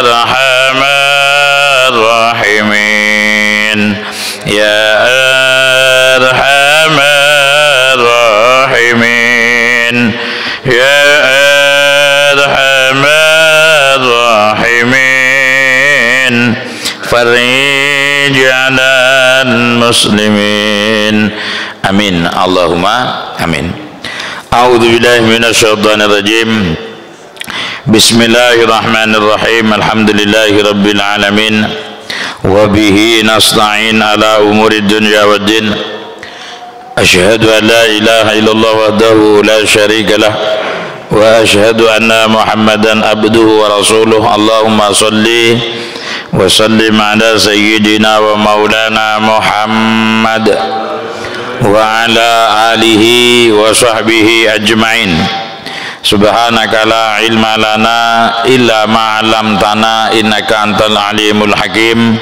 arhamar rahimin ya arhamar rahimin ya arhamar rahimin farij 'alal muslimin amin Allahumma amin. A'udzu billahi minasyaitonir rajim. Bismillahirrahmanirrahim. Alhamdulillahi rabbil alamin wa bihi nasta'in ala umurid dunya waddin. Asyhadu an la ilaha illallah wahdahu la syarika lah wa asyhadu anna Muhammadan abduhu wa rasuluh. Allahumma shalli wa sallim ala sayyidina wa maulana Muhammad wa ala alihi wa sahbihi ajma'in. Subhanaka la ilma lana illa ma 'allamtana innaka antal alimul hakim.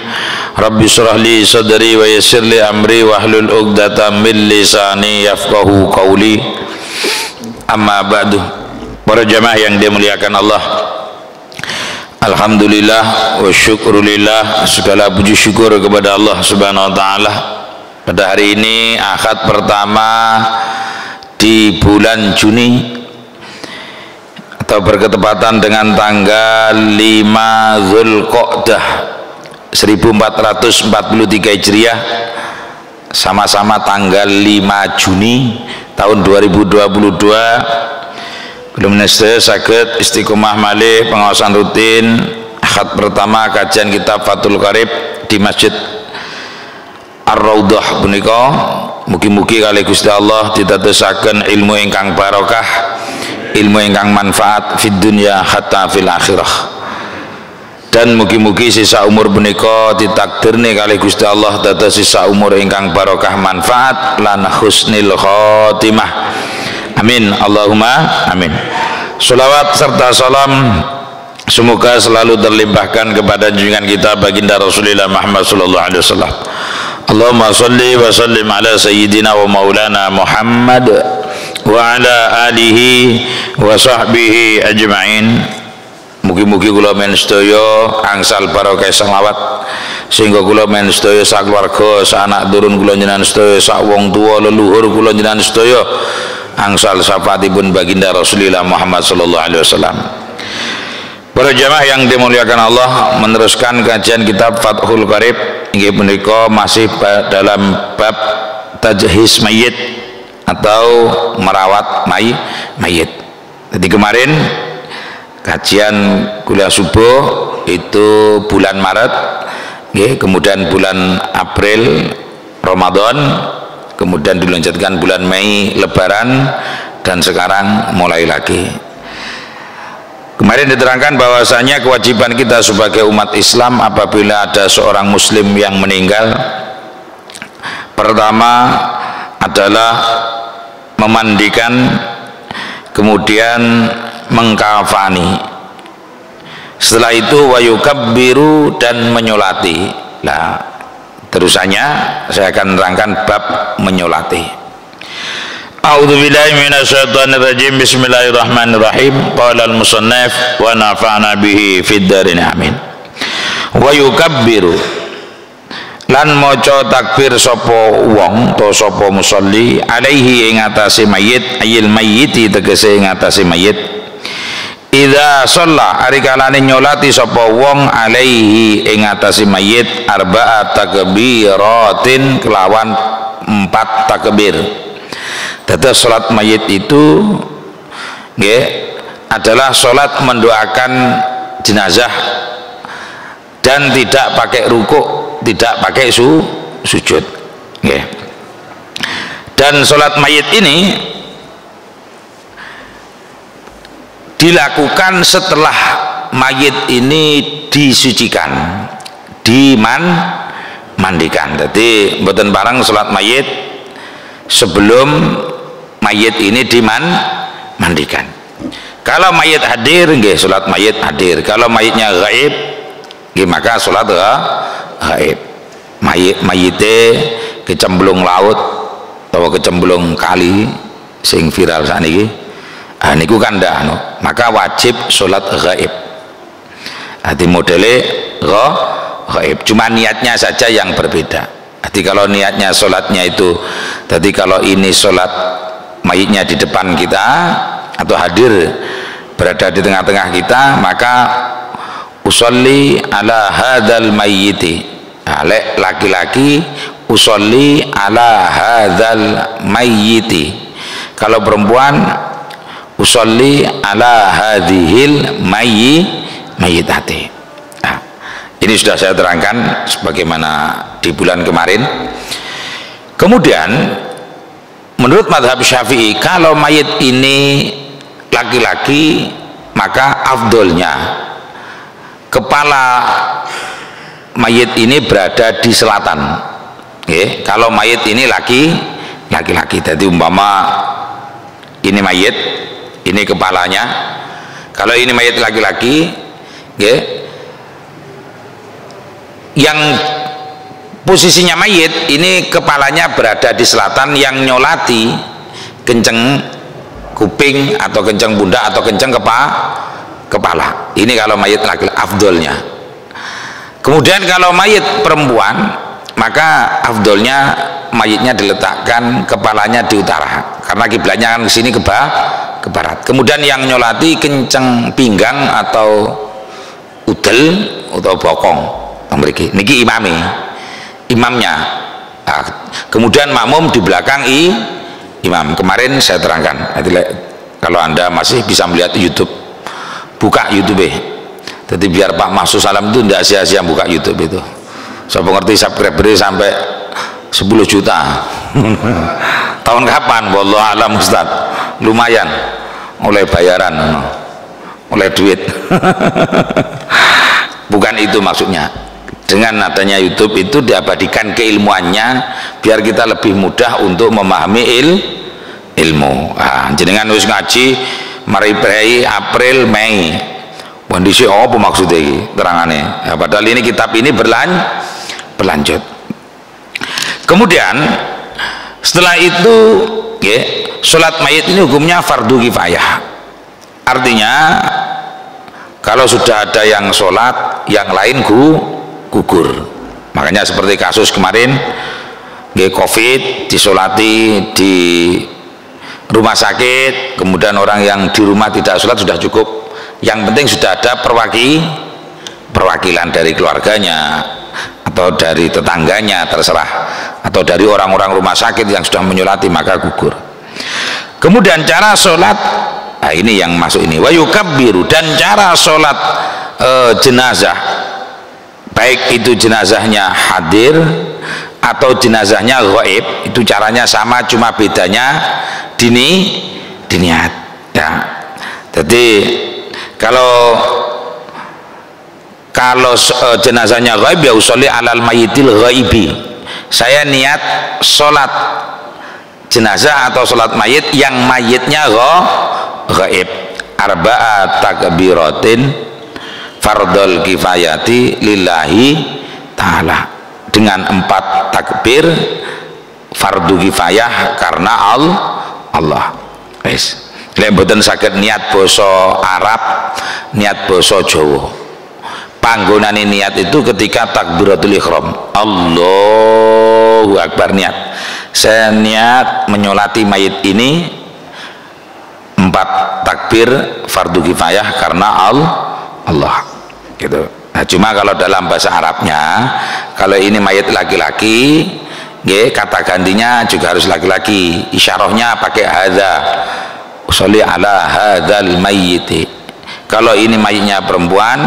Rabbi shrah li sadri wa yassir li amri wahlul 'uqdatam min lisani yafqahu qawli. Amma ba'du. Para jamaah yang dimuliakan Allah, alhamdulillah wa syukrulillah, segala puji syukur kepada Allah Subhanahu wa taala. Pada hari ini Ahad pertama di bulan Juni atau berketepatan dengan tanggal 5 Zulqa'dah 1443 Hijriah, sama-sama tanggal 5 Juni tahun 2022. Belum neste saged istiqomah malih pengawasan rutin Ahad pertama kajian kitab Fathul Qarib di Masjid Ar-Raudhah punika. Mugi-mugi kali Gusti Allah ditadosaken ilmu ingkang barokah, ilmu ingkang manfaat fid dunya hatta fil akhirah. Dan mugi-mugi sisa umur punika ditakdirne kali Gusti Allah dados sisa umur ingkang barokah manfaat lan husnil khotimah. Amin Allahumma amin. Sholawat serta salam semoga selalu terlimpahkan kepada junjungan kita baginda Rasulullah Muhammad sallallahu alaihi wasallam. Allahumma salli wa sallim ala sayyidina wa maulana Muhammad wa ala alihi wa sahbihi ajma'in. Mugi-mugi kula men sedaya angsal barokah selawat sehingga kula men sedaya sakeluarga, sanak turun kula njenengan sedaya, sak wong tuwa leluhur kula njenengan sedaya angsal syafaatipun baginda Rasulullah Muhammad sallallahu alaihi wasallam. Para jamaah yang dimuliakan Allah, meneruskan kajian kitab Fathul Qarib inggih punika masih dalam bab tajhiz mayit atau merawat mayit. Jadi kemarin kajian kuliah subuh itu bulan Maret, kemudian bulan April Ramadan, kemudian dilanjutkan bulan Mei Lebaran, dan sekarang mulai lagi. Kemarin diterangkan bahwasanya kewajiban kita sebagai umat Islam apabila ada seorang muslim yang meninggal, pertama adalah memandikan, kemudian mengkafani, setelah itu wayukabbiru, dan menyolati. Nah, terusannya saya akan menerangkan bab menyolati. A'udzu billahi minasyaitonir rajim. Bismillahirrahmanirrahim. Qala al-musannif wa nafa'na bihi fid darin amin. Wa yukabbiru, lan maca takbir sapa wong to sapa musolli alaihi ing atase mayit, ayil mayyiti tegese ing atase mayit. Idza shalla ari kalane nyolati sapa wong alaihi ing atase mayit arba'at takbiratin kelawan 4 takbir. Dados salat mayit itu adalah salat mendoakan jenazah dan tidak pakai rukuk, tidak pakai sujud. Dan salat mayit ini dilakukan setelah mayit ini disucikan, dimandikan. Jadi mboten bareng salat mayit sebelum mayit ini dimandikan. Kalau mayit hadir nggih salat mayit hadir. Kalau mayitnya gaib nggih maka salat gaib. Mayite kecemplung laut atau kecemplung kali sing viral sakniki. Niku kan ndak maka wajib salat gaib. Hati modele ghaib, cuma niatnya saja yang berbeda. Jadi kalau niatnya sholatnya itu, jadi kalau ini sholat mayitnya di depan kita atau hadir berada di tengah-tengah kita, maka usolli ala hadzal mayyiti, laki-laki usolli ala hadzal mayyiti. Kalau perempuan usolli ala hadhil mayyitati. Ini sudah saya terangkan sebagaimana di bulan kemarin. Kemudian menurut mazhab Syafi'i, kalau mayit ini laki-laki, maka afdolnya kepala mayit ini berada di selatan. Kalau mayit ini laki-laki, jadi umpama ini mayit, ini kepalanya. Kalau ini mayit laki-laki, yang posisinya mayit ini kepalanya berada di selatan, yang nyolati kenceng kuping atau kenceng pundak atau kenceng kepala. Ini kalau mayit laki-laki afdolnya. Kemudian kalau mayit perempuan, maka afdolnya mayitnya diletakkan kepalanya di utara, karena kiblatnya kan ke sini ke barat. Kemudian yang nyolati kenceng pinggang atau udel atau bokong. Niki imamnya. Nah, kemudian makmum di belakang imam. Kemarin saya terangkan. Kalau Anda masih bisa melihat YouTube, buka YouTube. Jadi biar Pak Mahsus Salam itu tidak sia-sia buka YouTube itu. Saya mengerti subscriber sampai 10 juta. Tahun kapan? Wallahu a'lam Ustaz. Lumayan. Oleh bayaran, oleh duit. Bukan itu maksudnya. Dengan adanya YouTube itu diabadikan keilmuannya biar kita lebih mudah untuk memahami ilmu. Nah, jenengan wis ngaji mari April Mei. Kondisi apa maksudnya ini terangane? Ya, padahal ini kitab ini berlanjut. Kemudian setelah itu, sholat mayit ini hukumnya fardu kifayah. Artinya kalau sudah ada yang sholat, yang lain gugur. Makanya seperti kasus kemarin COVID, disolati di rumah sakit, kemudian orang yang di rumah tidak sholat sudah cukup. Yang penting sudah ada perwakilan dari keluarganya atau dari tetangganya, terserah, atau dari orang-orang rumah sakit yang sudah menyolati, maka gugur. Kemudian cara sholat, nah ini yang masuk ini, wa yukabbiru, dan cara sholat jenazah, baik itu jenazahnya hadir atau jenazahnya ghaib, itu caranya sama, cuma bedanya diniat ya. Jadi kalau jenazahnya ghaib, ya usolli alal mayyitil ghaibi, saya niat sholat jenazah atau sholat mayit yang mayitnya ghaib, arba'at takbiratin fardul kifayati lillahi ta'ala, dengan 4 takbir fardu kifayah karena Allah. Wis. Lek mboten saged niat basa Arab, niat basa Jawa. Panggonane niat itu ketika takbiratul ihram. Allahu Akbar, niat. Saya niat menyolati mayit ini 4 takbir fardu kifayah karena Allah. Gitu. Nah, cuma kalau dalam bahasa Arabnya, kalau ini mayit laki-laki, kata gantinya juga harus laki-laki. Isyarahnya pakai hadza. Usolli ala hadzal mayyiti. Kalau ini mayitnya perempuan,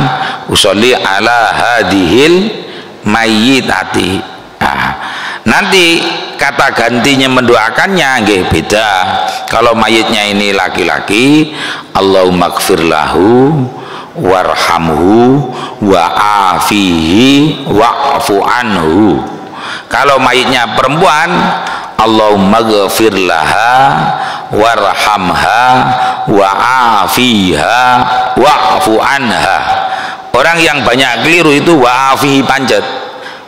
usolli ala hadhil mayyitati. Nah, nanti kata gantinya mendoakannya beda. Kalau mayitnya ini laki-laki, Allahumma gfir lahu warhamhu wa'afihi wa'fu anhu. Kalau mayitnya perempuan, Allahumma ghafir laha warhamha wa'afiha wa'fu anha. Orang yang banyak keliru itu wa'afihi panjat,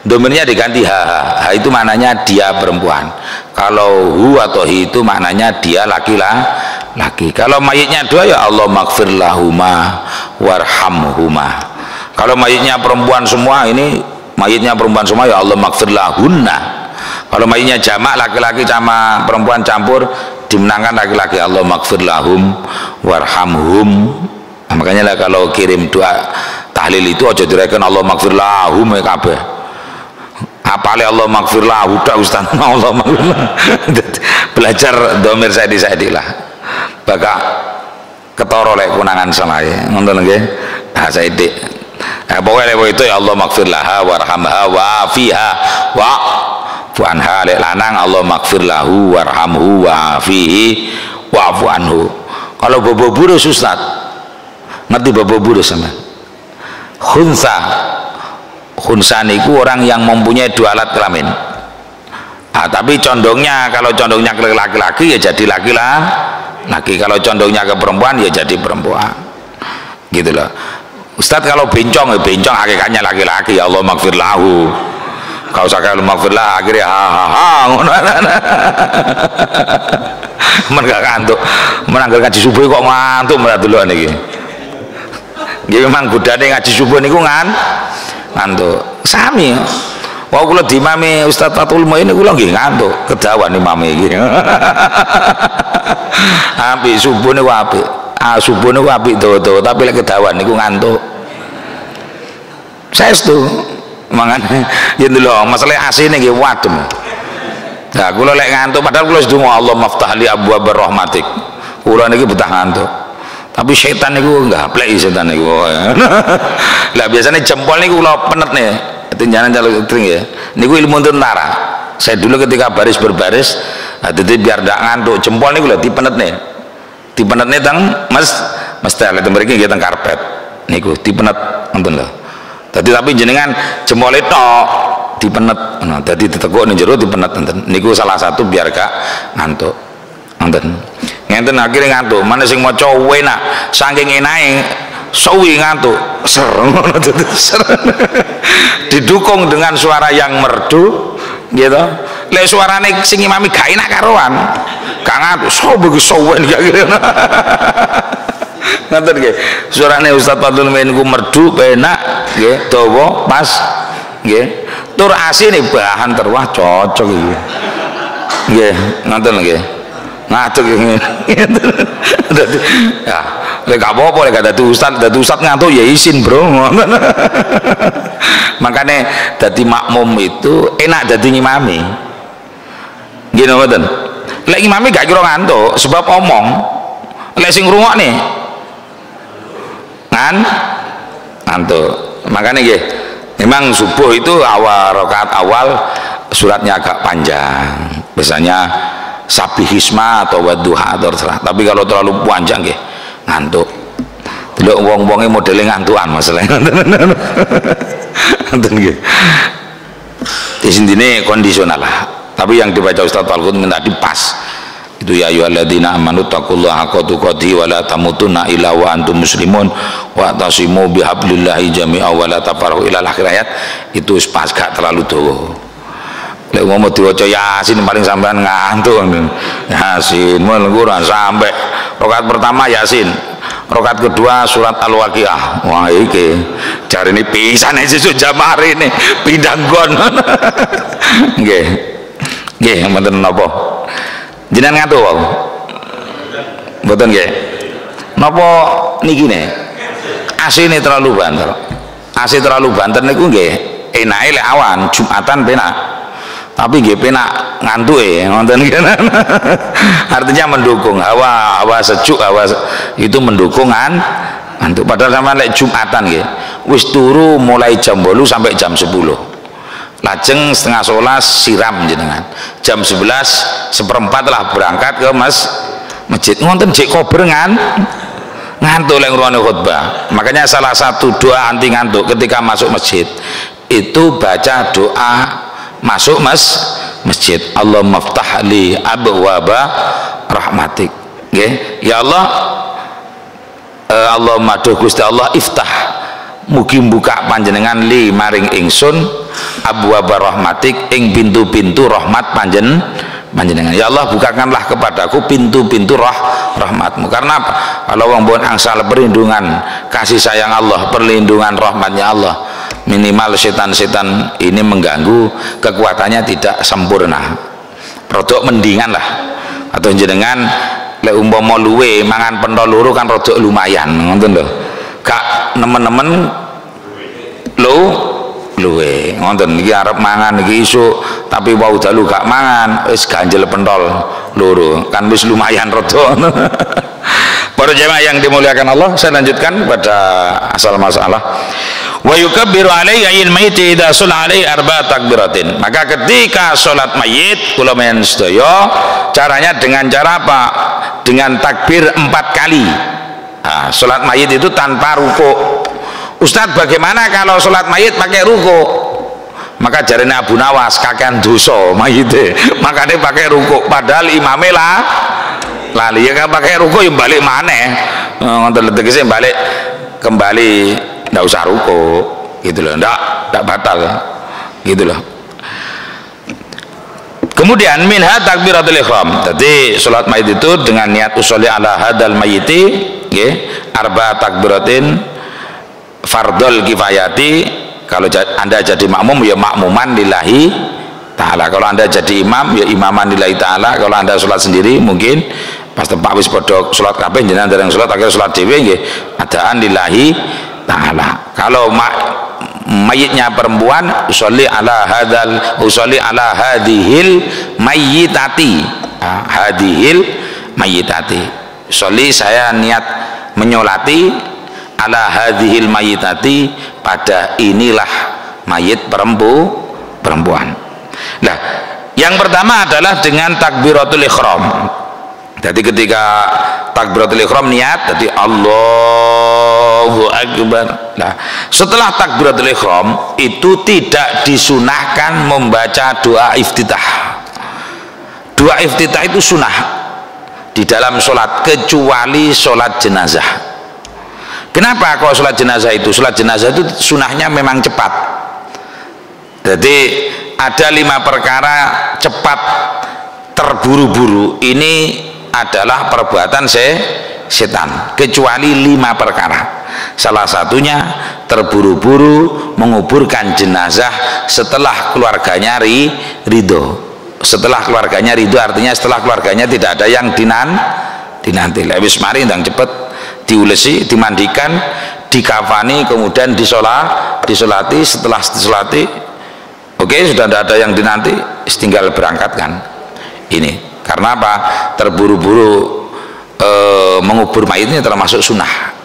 domirnya diganti ha itu maknanya dia perempuan. Kalau hu atau hi itu maknanya dia laki-laki. Kalau mayitnya dua, ya Allah maghfir lahuma warhamhuma. Kalau mayitnya perempuan semua, ini mayitnya perempuan semua, ya Allah maghfir lahunna. Kalau mayitnya jamak laki-laki sama perempuan campur, dimenangkan laki-laki, Allah maghfir lahum warhamhum. Nah, makanya lah kalau kirim doa tahlil itu aja direken Allah maghfir lahum kabeh. Apale Allah maghfir lahu dak Ustaz. Allah maghfir. Belajar domir saidi lah. Bakal ketara lek kunangan samae. Ngoten nggih. Ah saidi. Pokoknya itu ya Allah maghfir laha warhamha wa'afiha wa'fu anha. Lek lanang Allah maghfir lahu warhamhu wa'afihi wa'fu anhu. Kalau bobo burus Ustaz, ngerti bobo burus sama? Khunsa niku orang yang mempunyai dua alat kelamin. Tapi condongnya, kalau condongnya ke laki-laki ya jadi laki-laki, kalau condongnya ke perempuan ya jadi perempuan, gitu loh. Ustadz kalau bencong ya bencong hakikatnya laki-laki, ya Allah maghfir lahu. Kau sakal maghfir lah akhirnya men gak ngantuk, menanggal ngaji subuh kok ngantuk merat dulu niki. Nggih memang godane ngaji subuh niku ngantuk. Sami. Wah kula dimami Ustaz Fatul Muin niku kula nggih ngantuk, kedawan imame iki. Apik subuh niku apik. Subuh niku apik dawa-dawa, tapi lek kedawan niku ngantuk. Saestu. Mangane yen lho masalah asine nggih wadem. Nah, kula lek ngantuk padahal kula sedonga Allah maftahli abwaab rahmatik. Kula niki betah ngantuk. Tapi setan niku ngapleki setan niku. Lah biasanya jempol niku kula penet nih. Tinjanan calon tring ya. Niku ilmu tentara. Saya dulu ketika baris berbaris, jadi biar ndak ngantuk jempol niku lho dipenet nih. Dipenet nih teng Mas tele teng mriki nggih teng karpet. Niku dipenet ngoten lho. Dadi tapi jenengan jempol tok dipenet. Nah, dadi ditekuk ning jero dipenet enten. Niku salah satu biar gak ngantuk. Ngoten. Ngenten akhirnya ngantuk. Mana sing maca enak, saking enake suwi ngantuk. Ser. Didukung dengan suara yang merdu, gitu. Lek suarane sing imami gak enak karuan. Gak ngantuk. Begitu suwen gak kira. Ngoten nggih. Suarane Ustaz Fadlul Muin ku merdu, enak, nggih, dawa, pas, nggih. Tur asine bahan terwah cocok iki. Nggih, ngoten nggih. Ngantuk ngene. Dadi ya, lek gak apa-apa lek dadi ustaz ngantuk ya isin, Bro. Makane dadi makmum itu enak dadi ngimami. Nggih ngoten. Lek ngimami gak kira ngantuk sebab omong. Lek sing ngrungokne ngantuk. Makanya nggih, memang subuh itu rakaat awal suratnya agak panjang. Biasanya sabihisma atau wadduha atau terserah. Tapi kalau terlalu panjang nggih ngantuk. Delok wong-wonge modele ngantukan masalahnya. Ngoten nggih. Di sini kondisional lah. Tapi yang dibaca Ustaz Falkut tadi pas. Itu ya ayyuhalladzina amanu taqullaha haqqa tuqatih wa la tamutunna illa wa antum muslimun wa tasimu bihablillahi jami'a wa la tafarraqu ila akhir ayat. Itu pas gak terlalu dawa. Lek mau diwaca Yasin paling sampean ngantuk. Yasin mul Quran sampai rakaat pertama Yasin, rakaat kedua surat Al-Waqiah. Wah iki jarine pisan sesuk jamaah rene pindah nggon. Nggih. Nggih mboten napa. Jenengan ngantuk wae. Mboten nggih. Napa niki ne? AC-ne terlalu banter. AC terlalu banter niku nggih enake lek awan Jumatan penak. Tapi nggih penak ngantuke ngoten nggih. Artinya mendukung hawa sejuk, hawa itu mendukung ngantuk. Padahal sampean lek Jumatan nggih wis turu mulai jam 8 sampai jam 10. Lajeng setengah 11 siram jenengan. Jam 11 seperempat lah berangkat ke masjid. Ngonten jek kober ngantuk lek ngrungokne khutbah. Makanya salah satu doa anti ngantuk ketika masuk masjid itu baca doa masuk masjid. Allahumma ftah li abwaaba rahmatik. Nggih. Ya Allah, Allahumma duh Gusti Allah iftah. Mugi buka panjenengan li maring ingsun abwaaba rahmatik ing pintu-pintu rahmat panjenengan. Ya Allah, bukakanlah kepadaku pintu-pintu rahmatmu. Karena apa? Kalau wong pun angsal perlindungan kasih sayang Allah, perlindungan rahmatnya Allah, minimal setan-setan ini mengganggu kekuatannya tidak sempurna, rodok mendingan lah. Atau jenengan lek umpama luwe mangan pentol loro kan rodok lumayan, ngoten lho. Gak nemen-nemen luwe ngoten iki arep mangan iki isuk tapi wau dalu gak mangan wis ganjel pentol loro kan wis lumayan rada. Para jemaah yang dimuliakan Allah, saya lanjutkan pada asal masalah. Wa yukabbiru alaihi al-mayyit idza shalla alaihi arba takbiratin. Maka ketika salat mayit kula men sedaya caranya dengan cara apa? Dengan takbir 4 kali. Nah, salat mayit itu tanpa rukuk. Ustadz, bagaimana kalau sholat mayit pakai ruku? Maka jarene Abu Nawas kakean dosa mayite, makanya pakai ruku. Padahal imame lali ya kan pakai ruku yang balik maneh. Ngoten tegese balik kembali, ndak usah ruku, gitu loh, ndak batal, gitu loh. Kemudian minha takbiratul ihram. Jadi sholat mayit itu dengan niat usolli ala hadal mayiti, nggih, arba takbiratin fardol kifayati. Kalau anda jadi makmum ya makmuman lillahi ta'ala, kalau anda jadi imam ya imaman lillahi ta'ala. Kalau anda sholat sendiri mungkin pas tempat wis podo sholat kabeh jenengan dereng sholat akhir sholat dhewe nggih adaan lillahi ta'ala. Kalau mayitnya perempuan usolli ala hadhil mayyitati, hadhil mayyitati, usolli saya niat menyolati ala hadhil mayitati, pada inilah mayit perempuan. Nah, yang pertama adalah dengan takbiratul ihram. Jadi ketika takbiratul ihram niat jadi Allahu Akbar. Nah, setelah takbiratul ihram itu tidak disunahkan membaca doa iftitah. Doa iftitah itu sunnah di dalam sholat kecuali sholat jenazah. Kenapa kalau sholat jenazah itu? Sholat jenazah itu sunahnya memang cepat. Jadi ada 5 perkara cepat terburu-buru, ini adalah perbuatan setan, kecuali 5 perkara. Salah satunya terburu-buru menguburkan jenazah setelah keluarganya ridho. Setelah keluarganya ridho artinya setelah keluarganya tidak ada yang dinanti. Wis mari ndang cepet diulesi, dimandikan, dikafani, kemudian disolati. Setelah disolati, oke, sudah tidak ada yang dinanti, tinggal berangkatkan. Ini karena apa? Terburu-buru mengubur mayit ini termasuk sunnah.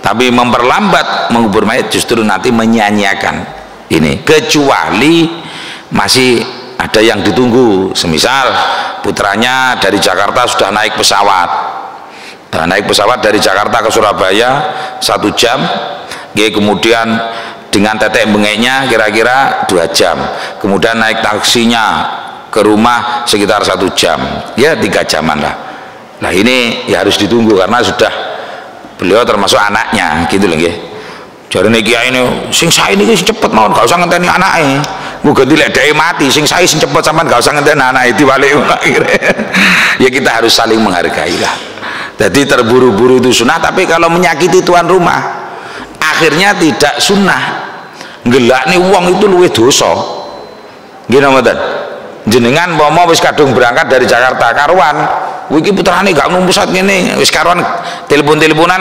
Tapi memperlambat mengubur mayit justru nanti menyanyiakan ini. Kecuali masih ada yang ditunggu, semisal putranya dari Jakarta sudah naik pesawat. Naik pesawat dari Jakarta ke Surabaya 1 jam, kemudian dengan tetek bengeknya kira-kira 2 jam, kemudian naik taksinya ke rumah sekitar 1 jam, ya 3 jaman lah. Nah ini ya harus ditunggu karena sudah beliau termasuk anaknya, gitu loh nggih. Jarene kiai ini sing sae niki cepet mawon, gak usah ngenteni anake. Muga dilek dhewe mati, sing sae sing cepet sampean gak usah ngenteni anake diwalik. Ya kita harus saling menghargai lah. Jadi terburu-buru itu sunnah, tapi kalau menyakiti tuan rumah akhirnya tidak sunnah. Ngelakni wong itu luwih dosa. Nggih mboten? Jenengan mau wis kadung berangkat dari Jakarta karuan, iki putrane gak numpusat ngene, wis karuan telepon-teleponan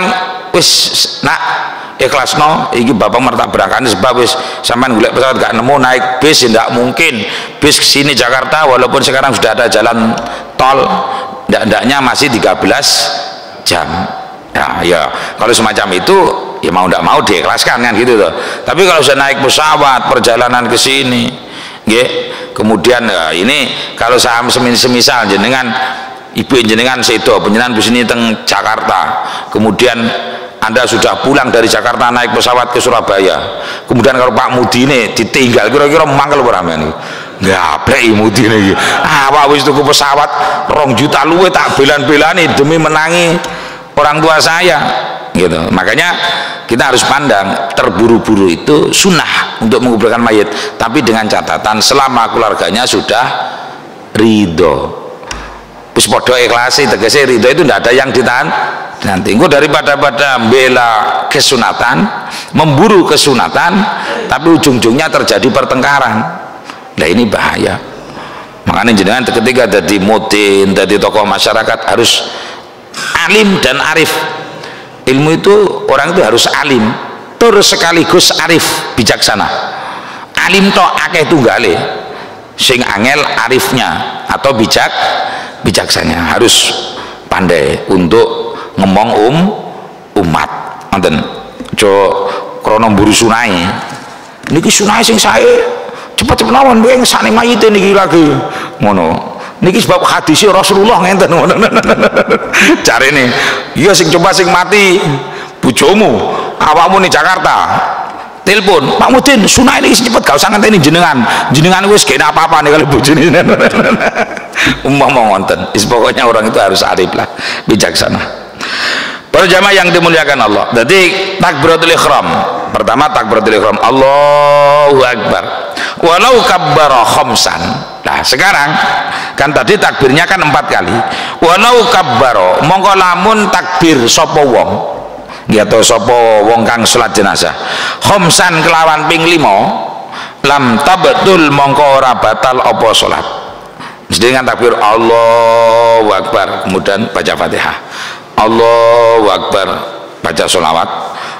wis nak ikhlasno iki bapak mertak berangkat sebab wis sampean golek pesawat gak nemu, naik bis ndak mungkin. Bis kesini Jakarta walaupun sekarang sudah ada jalan tol, ndaknya masih 13 jam. Ya kalau semacam itu ya mau ndak mau diikhlaskan kan gitu tuh. Tapi kalau sudah naik pesawat perjalanan ke sini, nggih, kemudian ya ini kalau semisal jenengan ibu jenengan sedo penjenengan bus ini teng Jakarta, kemudian Anda sudah pulang dari Jakarta naik pesawat ke Surabaya, kemudian kalau Pak Mudi ini ditinggal kira-kira mangkel ora men. Ngablek Mudi iki. Awak wis tuku pesawat 2 juta luwe tak belan-belani demi menangi orang tua saya, gitu. Makanya kita harus pandang terburu-buru itu sunnah untuk menguburkan mayit, tapi dengan catatan selama keluarganya sudah ridho. Wis padha ikhlas, tegese ridho itu tidak ada yang ditahan nanti. Engko daripada bela kesunatan, memburu kesunatan, tapi ujung-ujungnya terjadi pertengkaran. Nah ini bahaya. Makanya jenengan ketika jadi mudin, jadi tokoh masyarakat harus alim dan arif. Ilmu itu orang itu harus alim, terus sekaligus arif, bijaksana. Alim tok akeh tunggale, sing angel arifnya atau bijaksanya harus pandai untuk ngomong umat. Nonton jo krono mburu sunai niki sunai sing sae cepet-cepet mawon kowe ngesane mayite niki lagi ngono niki sebab hadis Rasulullah ngenten ngono carane iya sing coba sing mati bojomu awakmu ning Jakarta telepon Pak Mudin sunai ini cepet gak usah ngenteni jenengan wis gak apa-apa nih kalau bojone mau ngonten pokoknya orang itu harus arif lah, bijaksana. Para jamaah yang dimuliakan Allah, jadi takbiratul ihram pertama, takbiratul ihram Allahu Akbar walau kabbara khamsan. Nah sekarang kan tadi takbirnya kan 4 kali, walau kabbara mongko lamun takbir sapa wong atau sapa wong kang salat jenazah khamsan kelawan ping 5 lam tabtul mongko ora batal apa salat. Mesti dengan takbir Allahu Akbar kemudian baca Fatihah, Allahu Akbar baca sholawat,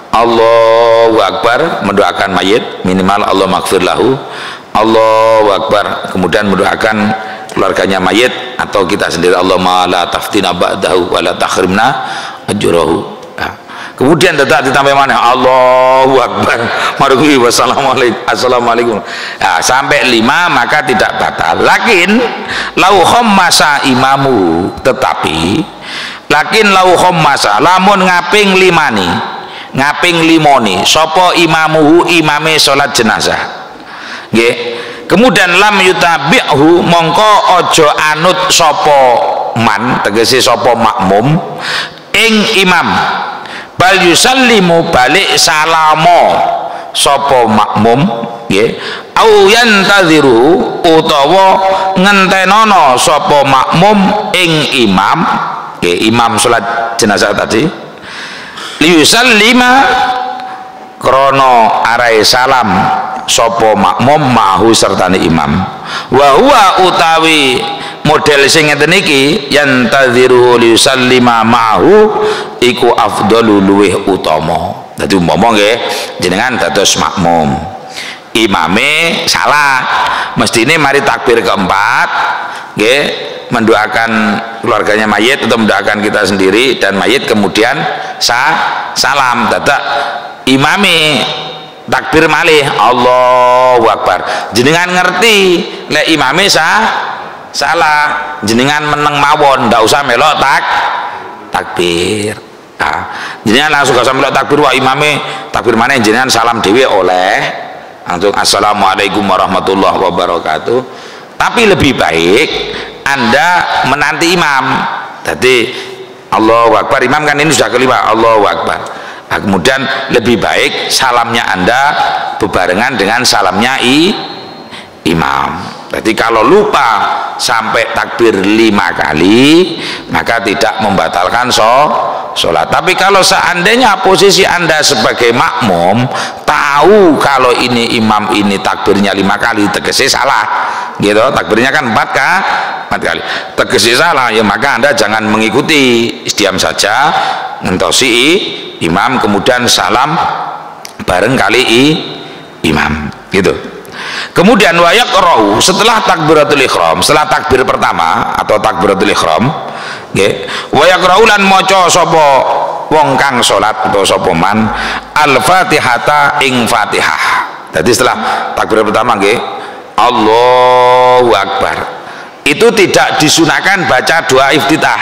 Allahu Akbar mendoakan mayit minimal Allah maghfir lahu, Allahu Akbar kemudian mendoakan keluarganya mayit atau kita sendiri, Allahumma la taftina ba'dahu wa la takhrimna ajrahu. Kemudian tetap ditambah mana Allahu Akbar marhuwi wassalamualaikum assalamualaikum. Nah, sampai 5 maka tidak batal. Lakin lau khammasa imamu, tetapi lakin lau khammasa lamun ngaping 5 ngaping 5 sapa imamuhu imame salat jenazah nggih kemudian lam yutabi'hu mongko ojo anut sapa man tegese sapa makmum ing imam bal yusallimu balik salamo sapa makmum nggih au yantaziru utawa ngentenono sapa makmum ing imam nggih imam salat jenazah tadi liyusallima krono arai salam sapa makmum mahu sertane imam wa huwa utawi model sing ngeten iki yantaziru liyusallima ma'hu iku afdalu luweh utama. Dadi umpama nggih jenengan dados makmum imame salah mestine mari takbir keempat nggih mendoakan keluarganya mayit atau mendoakan kita sendiri dan mayit kemudian salam dadak imame takbir malih Allahu Akbar jenengan ngerti lek imame salah jenengan meneng mawon ndak usah melok takbir. Nah, jenengan langsung gak usah melok takbir wah imame takbir mana jenengan salam dhewe oleh langsung assalamualaikum warahmatullahi wabarakatuh. Tapi lebih baik Anda menanti imam. Jadi Allahu Akbar imam kan ini sudah kelima Allahu Akbar. Nah, kemudian lebih baik salamnya Anda bebarengan dengan salamnya imam. Jadi kalau lupa sampai takbir 5 kali maka tidak membatalkan sholat. Tapi kalau seandainya posisi Anda sebagai makmum tahu kalau ini imam ini takbirnya 5 kali tegese salah gitu, takbirnya kan 4 kali tegese salah ya, maka Anda jangan mengikuti, diam saja ngentosi imam kemudian salam bareng kali imam gitu. Kemudian wayak rohu setelah takbiratul ihram, setelah takbir pertama atau takbiratul ihram, nggih, wayak rohu lan maca sapa wong kang salat atau sapa man al-fatihata ing fatihah. Jadi setelah takbir pertama nggih, Allahu Akbar. Itu tidak disunahkan baca doa iftitah.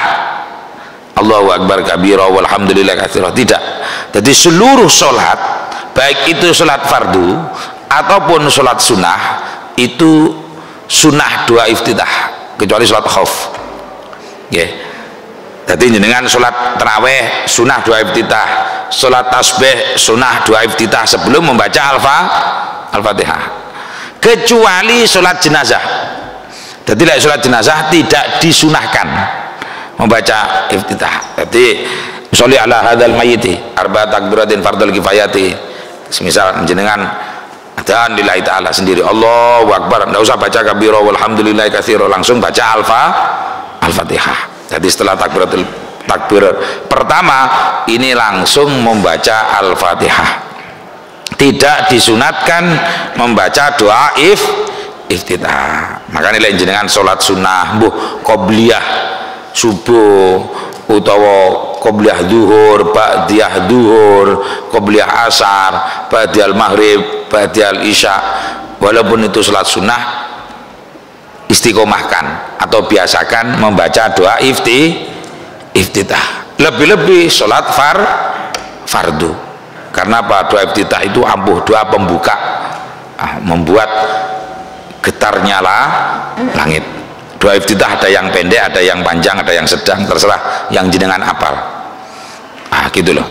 Allahu Akbar kabira walhamdulillah katsira, tidak. Jadi seluruh salat baik itu salat fardu ataupun sholat sunnah itu sunnah doa iftitah kecuali sholat khauf ya. Jadi jenengan sholat taraweh sunnah doa iftitah, sholat tasbih sunnah doa iftitah sebelum membaca al-fatihah kecuali sholat jenazah. Jadi lek salat jenazah tidak disunahkan membaca iftitah. Jadi sholli ala hadzal mayyiti arba takbiratin fardhu kifayati. Semisal jenengan adzan lillahi taala sendiri, Allahu akbar, enggak usah baca kabira walhamdulillahi katsira, langsung baca al-Fatihah. Jadi setelah takbir pertama ini langsung membaca al-Fatihah. Tidak disunatkan membaca doa iftitah. Makanya lain jenengan sholat sunnah mbuh qobliyah subuh utawa qobliyah zuhur, ba'diyah zuhur, qobliyah asar, ba'diyal maghrib, ba'diyal isya, walaupun itu sholat sunnah, istiqomahkan atau biasakan membaca doa iftitah. Lebih-lebih sholat fardu. Karena apa? Doa iftitah itu ampuh, doa pembuka, membuat getarnya langit. Doa iftitah ada yang pendek, ada yang panjang, ada yang sedang, terserah yang jenengan apal. Gitu loh.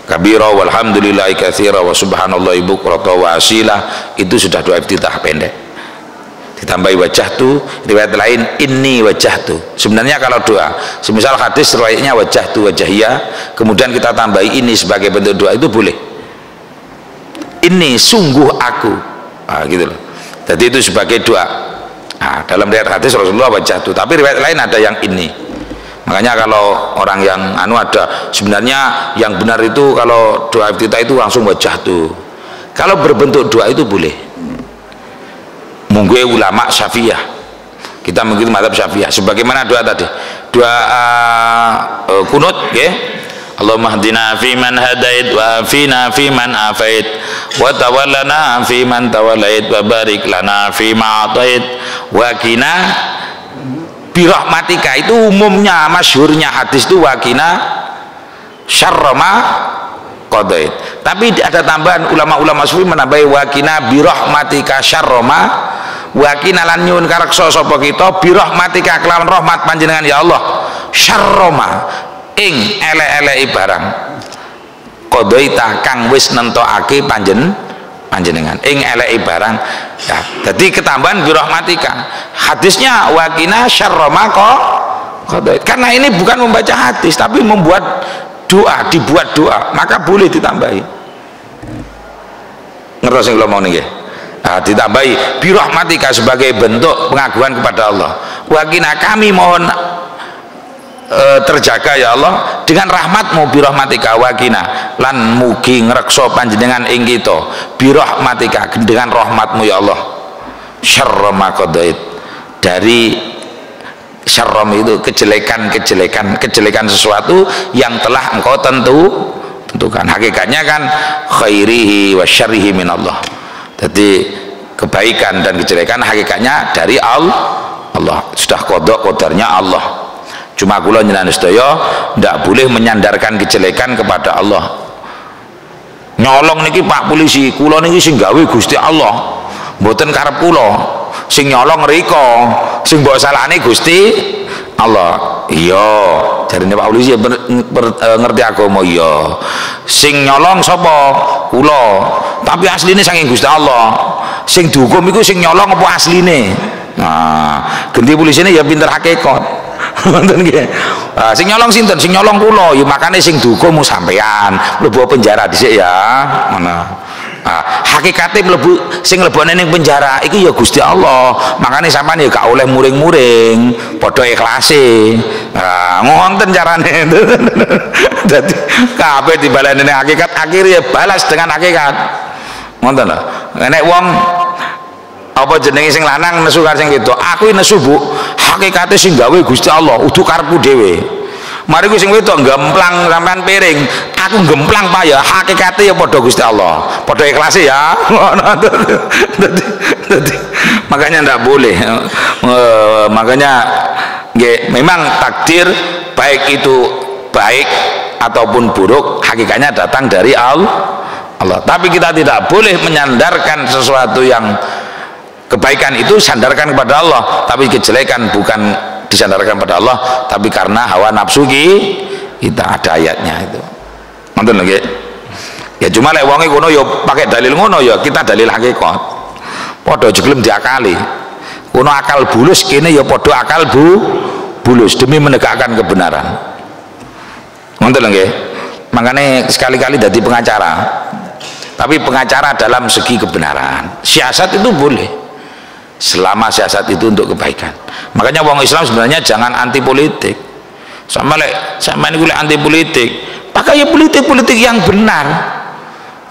Kabira walhamdulillahi katsira wa subhanallahi bukrata wa asila, itu sudah doa iftitah pendek. Ditambahi wajah tu, riwayat lain inni wajah tu. Sebenarnya kalau doa, semisal hadis riwayatnya wajah tu wajahia, kemudian kita tambahi ini sebagai bentuk doa, itu boleh. Ini sungguh aku, gitu loh. Jadi itu sebagai doa. Dalam riwayat hadis Rasulullah wajah tu, tapi riwayat lain ada yang ini. Makanya kalau orang yang ada, sebenarnya yang benar itu kalau doa iftitah itu langsung wajah tu. Kalau berbentuk doa itu boleh. Munggu ulama Syafi'iyah, kita mengikuti mazhab Syafi'iyah. Sebagaimana doa tadi, doa kunut, ya. Allahumma hdina fi man hadait wa afina fi man afait wa tawallana fi man tawallait wa barik lana fi ma atait wa qina bi rahmatika. Itu umumnya masyhurnya hadis itu wa qina syarra ma qadait. Tapi ada tambahan ulama-ulama sufi menambahi wa qina bi rahmatika syarra ma wa qina lan nyuwun kareksa sapa kita bi rahmatika kelawan rahmat panjenengan ya Allah syarra ma ing elek-eleki barang qadaita kang wis nentokake panjenengan ing eleki barang. Ya, jadi ketambahan bi rahmatika. Hadisnya wa qina syarra ma qadait. Karena ini bukan membaca hadis tapi membuat doa, dibuat doa, maka boleh ditambahi. Ngerti sing kula mau niki? Ditambahi bi rahmatika sebagai bentuk pengagungan kepada Allah. Wa qina kami mohon terjaga ya Allah dengan rahmatmu bi rahmatika wa qina lan mugi ngreksa panjenengan ing kita bi rahmatika dengan rahmatmu ya Allah syarra ma qadait, dari syarram itu kejelekan sesuatu yang telah engkau tentukan. Hakikatnya kan khairihi wa syarrihi minallah. Jadi kebaikan dan kejelekan hakikatnya dari Allah. Sudah qada qadarnya Allah. Cuma kula njenengan sedaya ndak boleh menyandarkan kejelekan kepada Allah. Nyolong niki Pak Polisi, kula niki sing gawe Gusti Allah. Mboten karep kula. Sing nyolong riko, sing mbok salahne Gusti Allah. Iya, jarine Pak Polisi ngerti agama iya. Sing nyolong sapa? Kula. Tapi asline saking Gusti Allah. Sing dihukum iku sing nyolong apa asline? Nah, ganti polisine ya pinter hakikat. Ngoten nggih. Sing nyolong sinten? Sing nyolong kula. Ya makane sing dihukum sampean, mlebu penjara dhisik ya. Ngono. Hakikate mlebu sing mlebone ning penjara iki ya Gusti Allah. Makane sampean ya gak oleh muring-muring, padha ikhlase. Ngoten carane. Dadi kabeh dibaleni ning hakikat, akhirnya balas dengan hakikat. Ngoten lho. Nek wong apa jenenge sing lanang nesu karo sing wedok, aku nesu Bu, hakikate sing gawe Gusti Allah, udu karepku dhewe. Mari ku sing wedok gemplang sampean piring, aku gemplang Pak ya, hakikate ya padha Gusti Allah, padha ikhlase ya. Dadi makanya ndak boleh. Makanya nggih, memang takdir baik itu baik ataupun buruk hakikatnya datang dari Allah. Tapi kita tidak boleh menyandarkan sesuatu yang kebaikan itu sandarkan kepada Allah, tapi kejelekan bukan disandarkan pada Allah, tapi karena hawa nafsu kita. Ada ayatnya itu. Nonton lagi. Ya cuma lek wonge ngono ya pakai dalil ngono ya kita dalil hakikat. Padha aja gelem diakali. kono akal bulus, kene ya padha akal bulus demi menegakkan kebenaran. Ngoten lho nggih. Makanya sekali-kali jadi pengacara, tapi pengacara dalam segi kebenaran. Siasat itu boleh selama siasat itu untuk kebaikan. Makanya wong Islam sebenarnya jangan anti politik. Sama ini kuliah anti politik, pakai ya politik yang benar.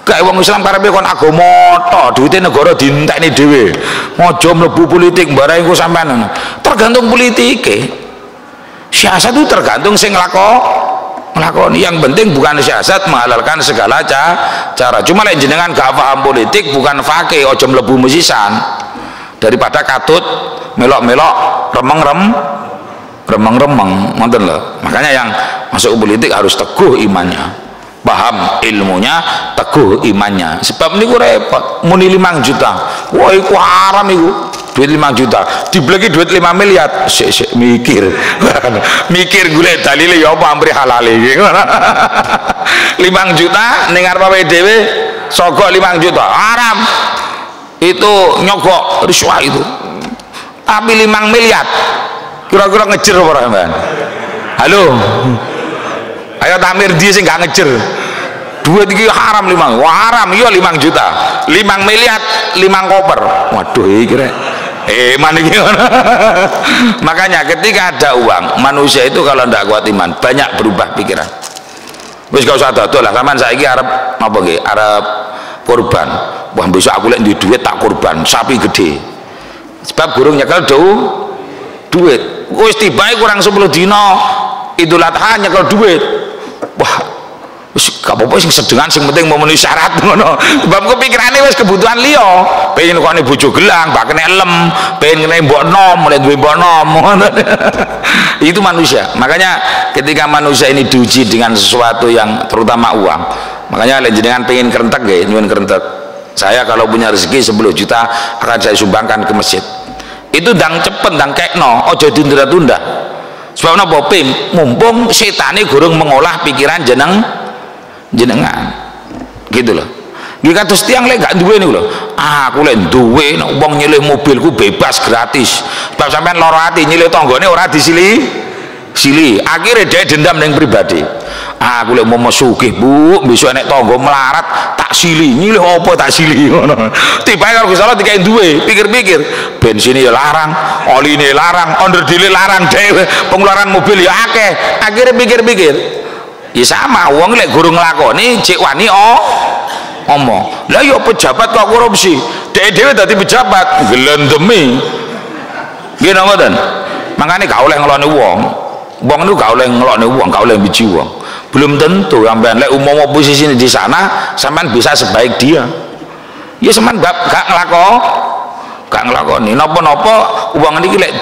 Kayak wong Islam karepe kon agama tok, duwite negara dientekne dhewe. Aja mlebu politik barang iku sampean. Tergantung politike. Siasat itu tergantung sing nglakoni. Yang penting bukan siasat menghalalkan segala cara. Cuma lek jenengan gak paham politik, bukan fakih, aja mlebu musisan. Daripada katut melok-melok remeng-remeng, ngoten lho. Makanya yang masuk ke politik harus teguh imannya, paham ilmunya, teguh imannya. Sebab niku repot, muni 5 juta. Wah, iku haram iku. Duit 5 juta, dibeli duit 5 miliar. Sik mikir. Mikir golek dalile ya apa ampri halale iki. 5 juta ning arep awake dhewe sogok 5 juta. Haram. Itu nyogok riswah itu. Tapi 5 miliar. Kira-kira ngejer apa sampean? Halo. Ayo takmir dia sing gak ngejer. Duit iki haram 5. Wah, haram iya 5 juta. 5 miliar 5 koper. Waduh iki rek. Makanya ketika ada uang, manusia itu kalau tidak kuat iman banyak berubah pikiran. Wis gak usah dodol lah, sampean saiki arep napa nggih? Arep kurban. Wah, besok aku lek duwe duit tak kurban sapi gede. Sebab gurung nyekel duit. Wis tibae kurang 10 dina Idul Adha nyekel duit. Wah, wis gak apa-apa sing sedengan, sing penting memenuhi syarat ngono. Sebab kepikirane wis kebutuhan liya. Pengen kok bojo gelang, bak kene elem, pengen kene mbok nom, mulai duwe mbok nom. Itu manusia. Makanya ketika manusia ini diuji dengan sesuatu yang terutama uang. Makanya lek jenengan pengen kerentek nggih, nyuwun kerentek. Saya kalau punya rezeki 10 juta akan saya sumbangkan ke masjid. Itu ndang cepet, ndang kekno, aja ditunda-tunda. Sebab napa pim, mumpung setane gurung mengolah pikiran jenengan gitu loh. Nggih kados tiyang lek gak duwe niku lho. Aku lek duwe nek wong nyilih mobilku bebas gratis. Sebab sampean lara ati nyilih tanggane ora disili. Akhirnya dia dendam ning pribadi. Aku lek mau sugih Bu, besok nek tangga melarat tak sili. Nyilih apa tak sili ngono. Tibae karo Gusti Allah dikae duwe, pikir-pikir, bensin ya larang, oline larang, onderdile larang dhewe, pengeluaran mobil ya akeh. Akhirnya pikir-pikir, ya sama wong lek guru nglakoni cek wani omong. Lah ya pejabat kok korupsi, dhewe dadi pejabat glendemi nggih napa mboten. Makane gak oleh ngeloni wong niku gak oleh ngeloni wong, gak oleh biji wong. Belum tentu sampean lek umpama posisi di sana sampean bisa sebaik dia. Ya sampean gak nglakoni napa-napa wong niki lek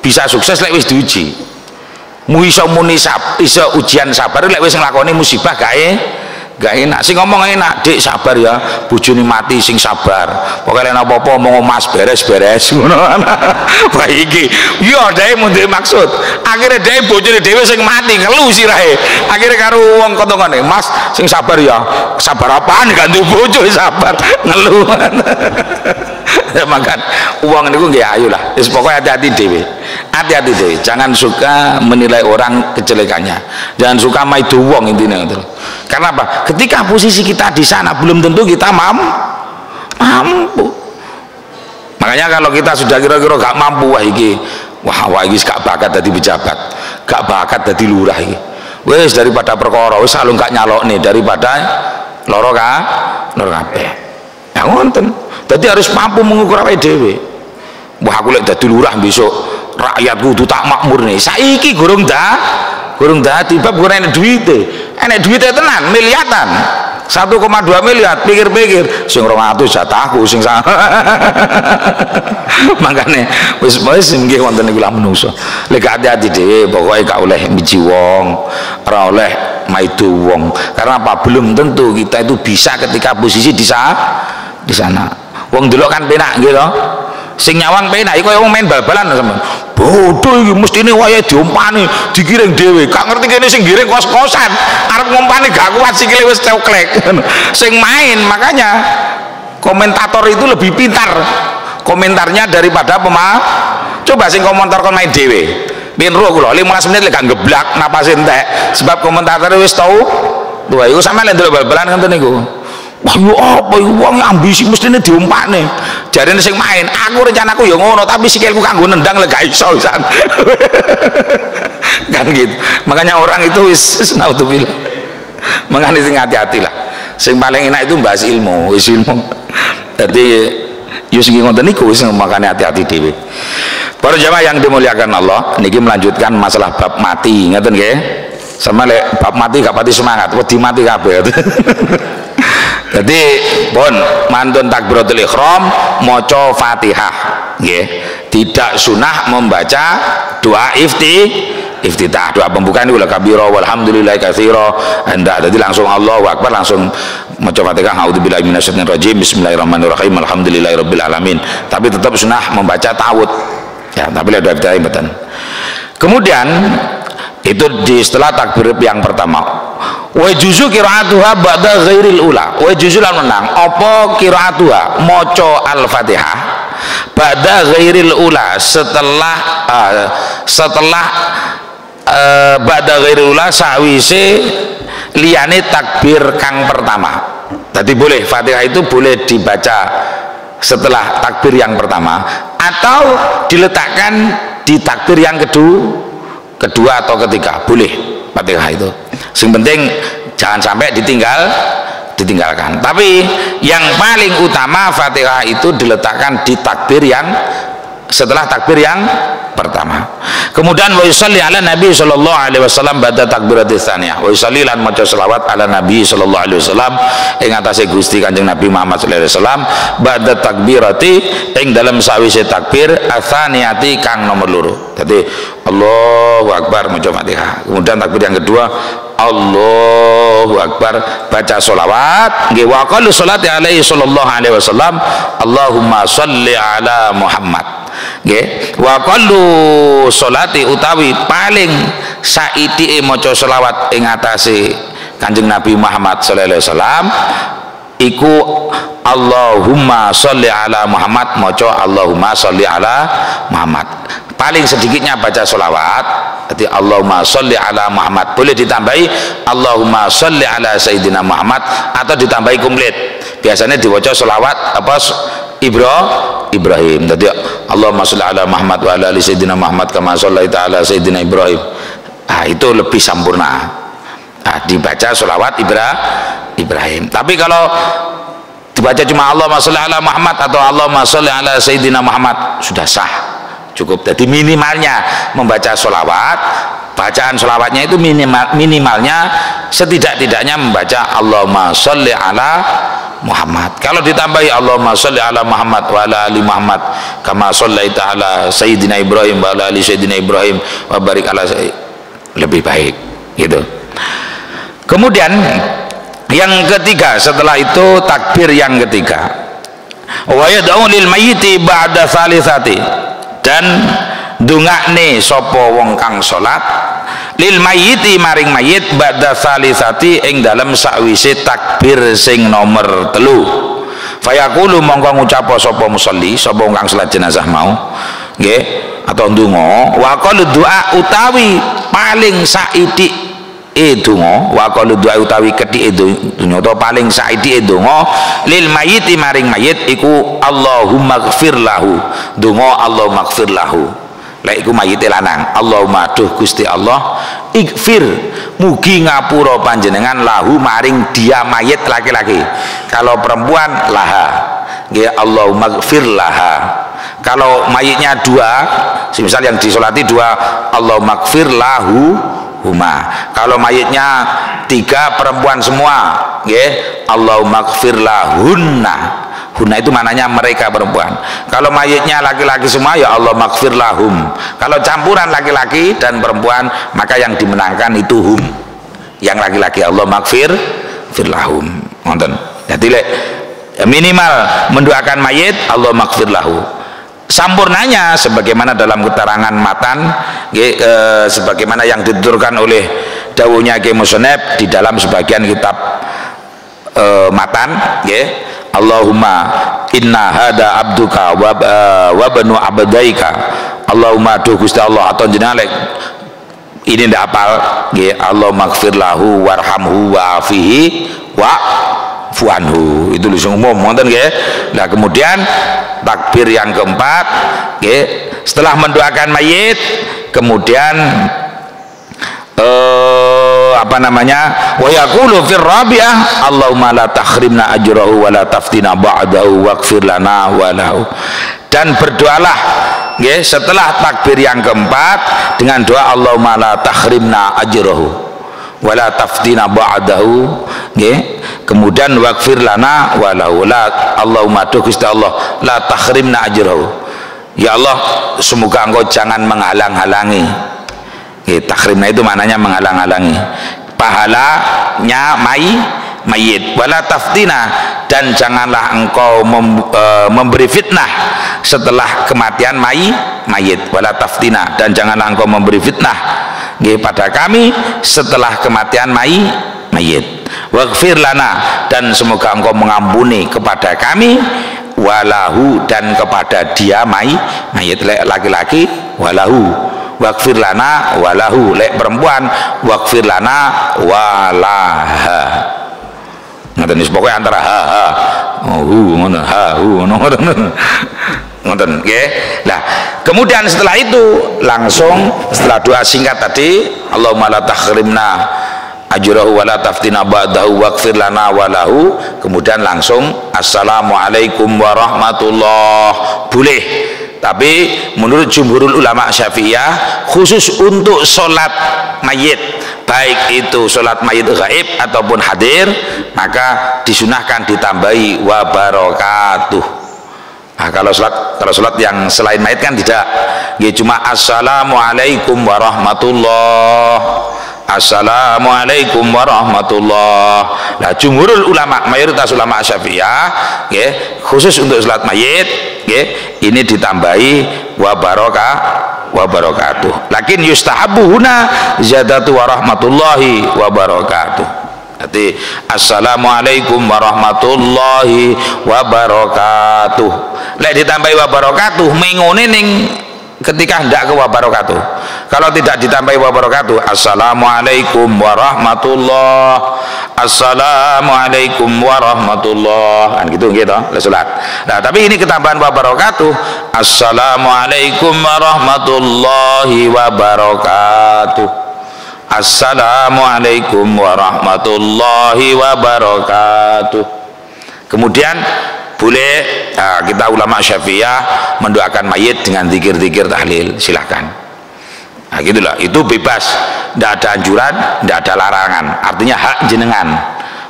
bisa sukses lek wis diuji. Mu iso muni iso ujian sabar lek wis nglakoni musibah gak enak. Sing ngomong enak, Dik sabar ya, bojone mati sing sabar. Pokoke lek apa-apa omong mas beres-beres ngono. Wah iki ya dhewe mundhe maksud. Akhire dhewe bojone dhewe sing mati ngelu sirahe. Akhire karo wong kontongane, "Mas sing sabar ya." Sabar apaan ganti bojo sabar ngelu. Ya makan uang niku nggih ayo lah. Wis pokoke hati-hati dhewe. Hati-hati dhewe, jangan suka menilai orang kejelekannya. Jangan suka maido wong intine ngoten. Karena apa? Ketika posisi kita di sana belum tentu kita mampu. Makanya kalau kita sudah kira-kira gak mampu, wah iki gak bakat dadi pejabat, gak bakat dadi lurah iki. Wis daripada perkara wis alung gak nyalokne daripada loro kabeh. Ya ngoten. Dadi harus mampu mengukur awake dhewe. Wah aku lek dadi lurah besok rakyatku kudu tak makmurne. Saiki gurung dadi bab ora enek duwite. Enek duwite tenan miliatan. 1,2 miliar, pikir-pikir sing 200 jatahku sing makane wis nggih wonten niku lah menungso. Lek hati-hati dhewe pokoke gak oleh miji wong, ora oleh maido wong. Karena apa? Belum tentu kita itu bisa ketika posisi di sana. Wong delok kan penak nggih to. Sing nyawang penak iku wong main bal-balan sampean. Bodoh iki mestine wayahe diompani, digiring dhewe. Gak ngerti kene sing giring kos-kosan, arep ngompani gak kuat sikile wis coklek. Sing main makanya komentator itu lebih pintar. komentarnya daripada coba sing komentar kon main dhewe ben ro kula 15 menit lek gak geblak napas entek sebab komentator wis tau lha iku sampe lek ndelok bal-balan ngoten niku wah yo apa iku wong ambisi mestine diompakne jarene sing main aku rencanaku ya ngono tapi sikilku kanggo nendang lek gak iso pisan kan gitu makanya orang itu wis naudzubillah makanya sing hati-hati lah sing paling enak itu bahas ilmu wis ilmu dadi yo sing ngoten niku wis makane hati-hati dhewe. Para jamaah yang dimuliakan Allah, niki melanjutkan masalah bab mati, ngeten nggih. Sama lek bab mati gak pati semangat, wedi mati kabeh. Jadi pun mantun takbiratul ihram maca Fatihah, nggih. Tidak sunah membaca doa iftitah, doa pembukaan itu kabira walhamdulillahi katsira. Hendak jadi langsung Allahu akbar langsung maca Fatihah, a'udzubillahi minasyaitonir rajim, bismillahirrahmanirrahim, alhamdulillahirabbil alamin. Tapi tetap sunah membaca ta'awudz. Ya, tapi lihat dari betul. Kemudian itu di setelah takbir yang pertama. Wa juzu qiraatuha ba'da ghairil ula. Wa juzu lan menang apa qiraatuha maca Al-Fatihah ba'da ghairil ula setelah ba'da ghairil ula sawise liyane takbir kang pertama. Jadi boleh Fatihah itu boleh dibaca setelah takbir yang pertama atau diletakkan di takbir yang kedua atau ketiga, boleh Fatihah itu. Yang penting jangan sampai ditinggalkan. Tapi yang paling utama Fatihah itu diletakkan di takbir yang setelah takbir yang pertama. Kemudian wa yusalli ala Nabi sallallahu alaihi wasallam ba'da takbiratis tsaniyah. Wa yusalli lan maca selawat ala Nabi sallallahu alaihi wasallam ing atase Gusti Kanjeng Nabi Muhammad sallallahu alaihi wasallam ba'da takbirati ing dalam sawise takbir atsaniyati kang nomor loro. Dadi Allahu akbar maca Fatihah. Kemudian takbir yang kedua Allahu akbar baca selawat nggih wa qallu sholati alaihi sallallahu alaihi wasallam Allahumma sholli ala Muhammad. Nggih, wa qallu sholati utawi paling saithike maca selawat ing atase Kanjeng Nabi Muhammad sallallahu alaihi wasallam iku Allahumma sholli ala Muhammad, maca Allahumma sholli ala Muhammad. Paling sedikitnya baca selawat jadi Allahumma sholli ala Muhammad, boleh ditambahi Allahumma sholli ala Sayyidina Muhammad atau ditambahi komplit. Biasanya dibaca selawat apa Ibrahim. Jadi Allahumma sholli ala Muhammad wa ala ali Sayyidina Muhammad kama shollaita ala Sayyidina Ibrahim. Itu lebih sempurna. Dibaca selawat Ibrahim. Tapi kalau dibaca cuma Allahumma sholli ala Muhammad atau Allahumma sholli ala Sayyidina Muhammad sudah sah, cukup. Jadi minimalnya membaca sholawat, bacaan sholawatnya itu minimalnya setidak-tidaknya membaca Allahumma sholli ala Muhammad. Kalau ditambahi Allahumma sholli ala Muhammad wa ala ali Muhammad kama shollaita ala Sayyidina Ibrahim wa ala ali Sayyidina Ibrahim wa barik ala lebih baik gitu. Kemudian yang ketiga setelah itu takbir yang ketiga wa yad'u lil mayyiti ba'da thalithati, dan ndongakne sapa wong kang salat lil mayyiti maring mayit ba'da thalithati ing dalem sakwise takbir sing nomor 3. Fayaqulu mongko ngucap sapa musolli sapa wong kang salat jenazah mau nggih atau ndonga wa qalu doa utawi paling saithik donga wa qalu doa utawi kethike donga utawa paling saithike donga lil mayyiti maring mayit iku Allahumma ighfir lahu, donga Allahumma ighfir lahu. Lek iku mayite lanang Allahumma duh Gusti Allah ighfir mugi ngapura panjenengan lahu maring dia mayit laki-laki. Kalau perempuan laha nggih Allahumma ighfir laha. Kalau mayitnya dua, misal yang disolati dua Allahumma ighfir lahu huma. Kalau mayitnya 3 perempuan semua nggih Allahumma ighfir lahunna. Hunna itu mananya mereka perempuan. Kalau mayitnya laki-laki semua ya Allah maghfir lahum. Kalau campuran laki-laki dan perempuan maka yang dimenangkan itu hum. Yang laki-laki Allah maghfir lahum. Ngoten. Jadi minimal mendoakan mayit Allah maghfir lahu. Sampurnanya sebagaimana dalam keterangan matan sebagaimana yang dituturkan oleh dawuhnya Ki Musoneb di dalam sebagian kitab matan nggih Allahumma inna hada abduka wa banu abdaika Allahumma duh Gusti Allah atau jenengan ini ndak apal nggih Allahumma ighfir lahu warhamhu wa'afihi wa'fu anhu. Itu langsung umum ngoten nggih. Nah kemudian takbir yang keempat nggih setelah mendoakan mayit kemudian apa namanya wa yaqulu fir rabi'ah Allahumma la tahrimna ajrahu wa la taftina ba'dahu waghfir lana wa lahu. Dan berdoalah nggih setelah takbir yang keempat dengan doa Allahumma la tahrimna ajrahu wa la taftina ba'dahu nggih kemudian waghfir lana wa lahu. La Allahumma tu Gusti Allah la tahrimna ajrahu, ya Allah semoga engkau jangan menghalang-halangi. Tahrimna itu maknanya menghalang-halangi pahalanya mayit. Wala taftina, dan janganlah engkau memberi fitnah setelah kematian mayit. Wala taftina, dan janganlah engkau memberi fitnah pada kami setelah kematian mayit. Waghfir lana, dan semoga engkau mengampuni kepada kami, walahu, dan kepada dia mayit laki-laki, walahu. Waghfir lana walahu, lek perempuan waghfir lana walaha. Ngoten wis pokoke antara ha hu ngono ha hu ngono ngoten nggih. Lah kemudian setelah itu langsung setelah doa singkat tadi Allahumma la tahrimna ajrahu wa la taftina ba'dahu waghfir lana walahu, kemudian langsung assalamualaikum warahmatullah boleh. Tapi menurut jumhurul ulama Syafi'iyah khusus untuk sholat mayit, baik itu sholat mayit gaib ataupun hadir, maka disunahkan ditambahi wa barakatuh. Nah, kalau sholat yang selain mayit kan tidak, ya cuma assalamualaikum warahmatullah, assalamualaikum warahmatullah. Nah jumhurul ulama, mayoritas ulama Syafi'iyah ya, khusus untuk sholat mayit ya, ini ditambahi wa barakatuh. Lakin yustahabu huna ziyadatu warahmatullahi wabarakatuh. Jadi assalamualaikum warahmatullahi wabarakatuh. Lek ditambahi wabarakatuh mengone ning ketika hendak ke wabarakatuh. Kalau tidak ditambahi wabarakatuh assalamualaikum warahmatullah, assalamualaikum warahmatullah, kan gitu gitu salat. Nah tapi ini ketambahan wabarakatuh assalamualaikum warahmatullahi wabarakatuh, assalamualaikum warahmatullahi wabarakatuh. Kemudian boleh kita ulama Syafi'iyah mendoakan mayit dengan zikir-zikir tahlil, silahkan. Nah gitulah, itu bebas, tidak ada anjuran, tidak ada larangan, artinya hak jenengan.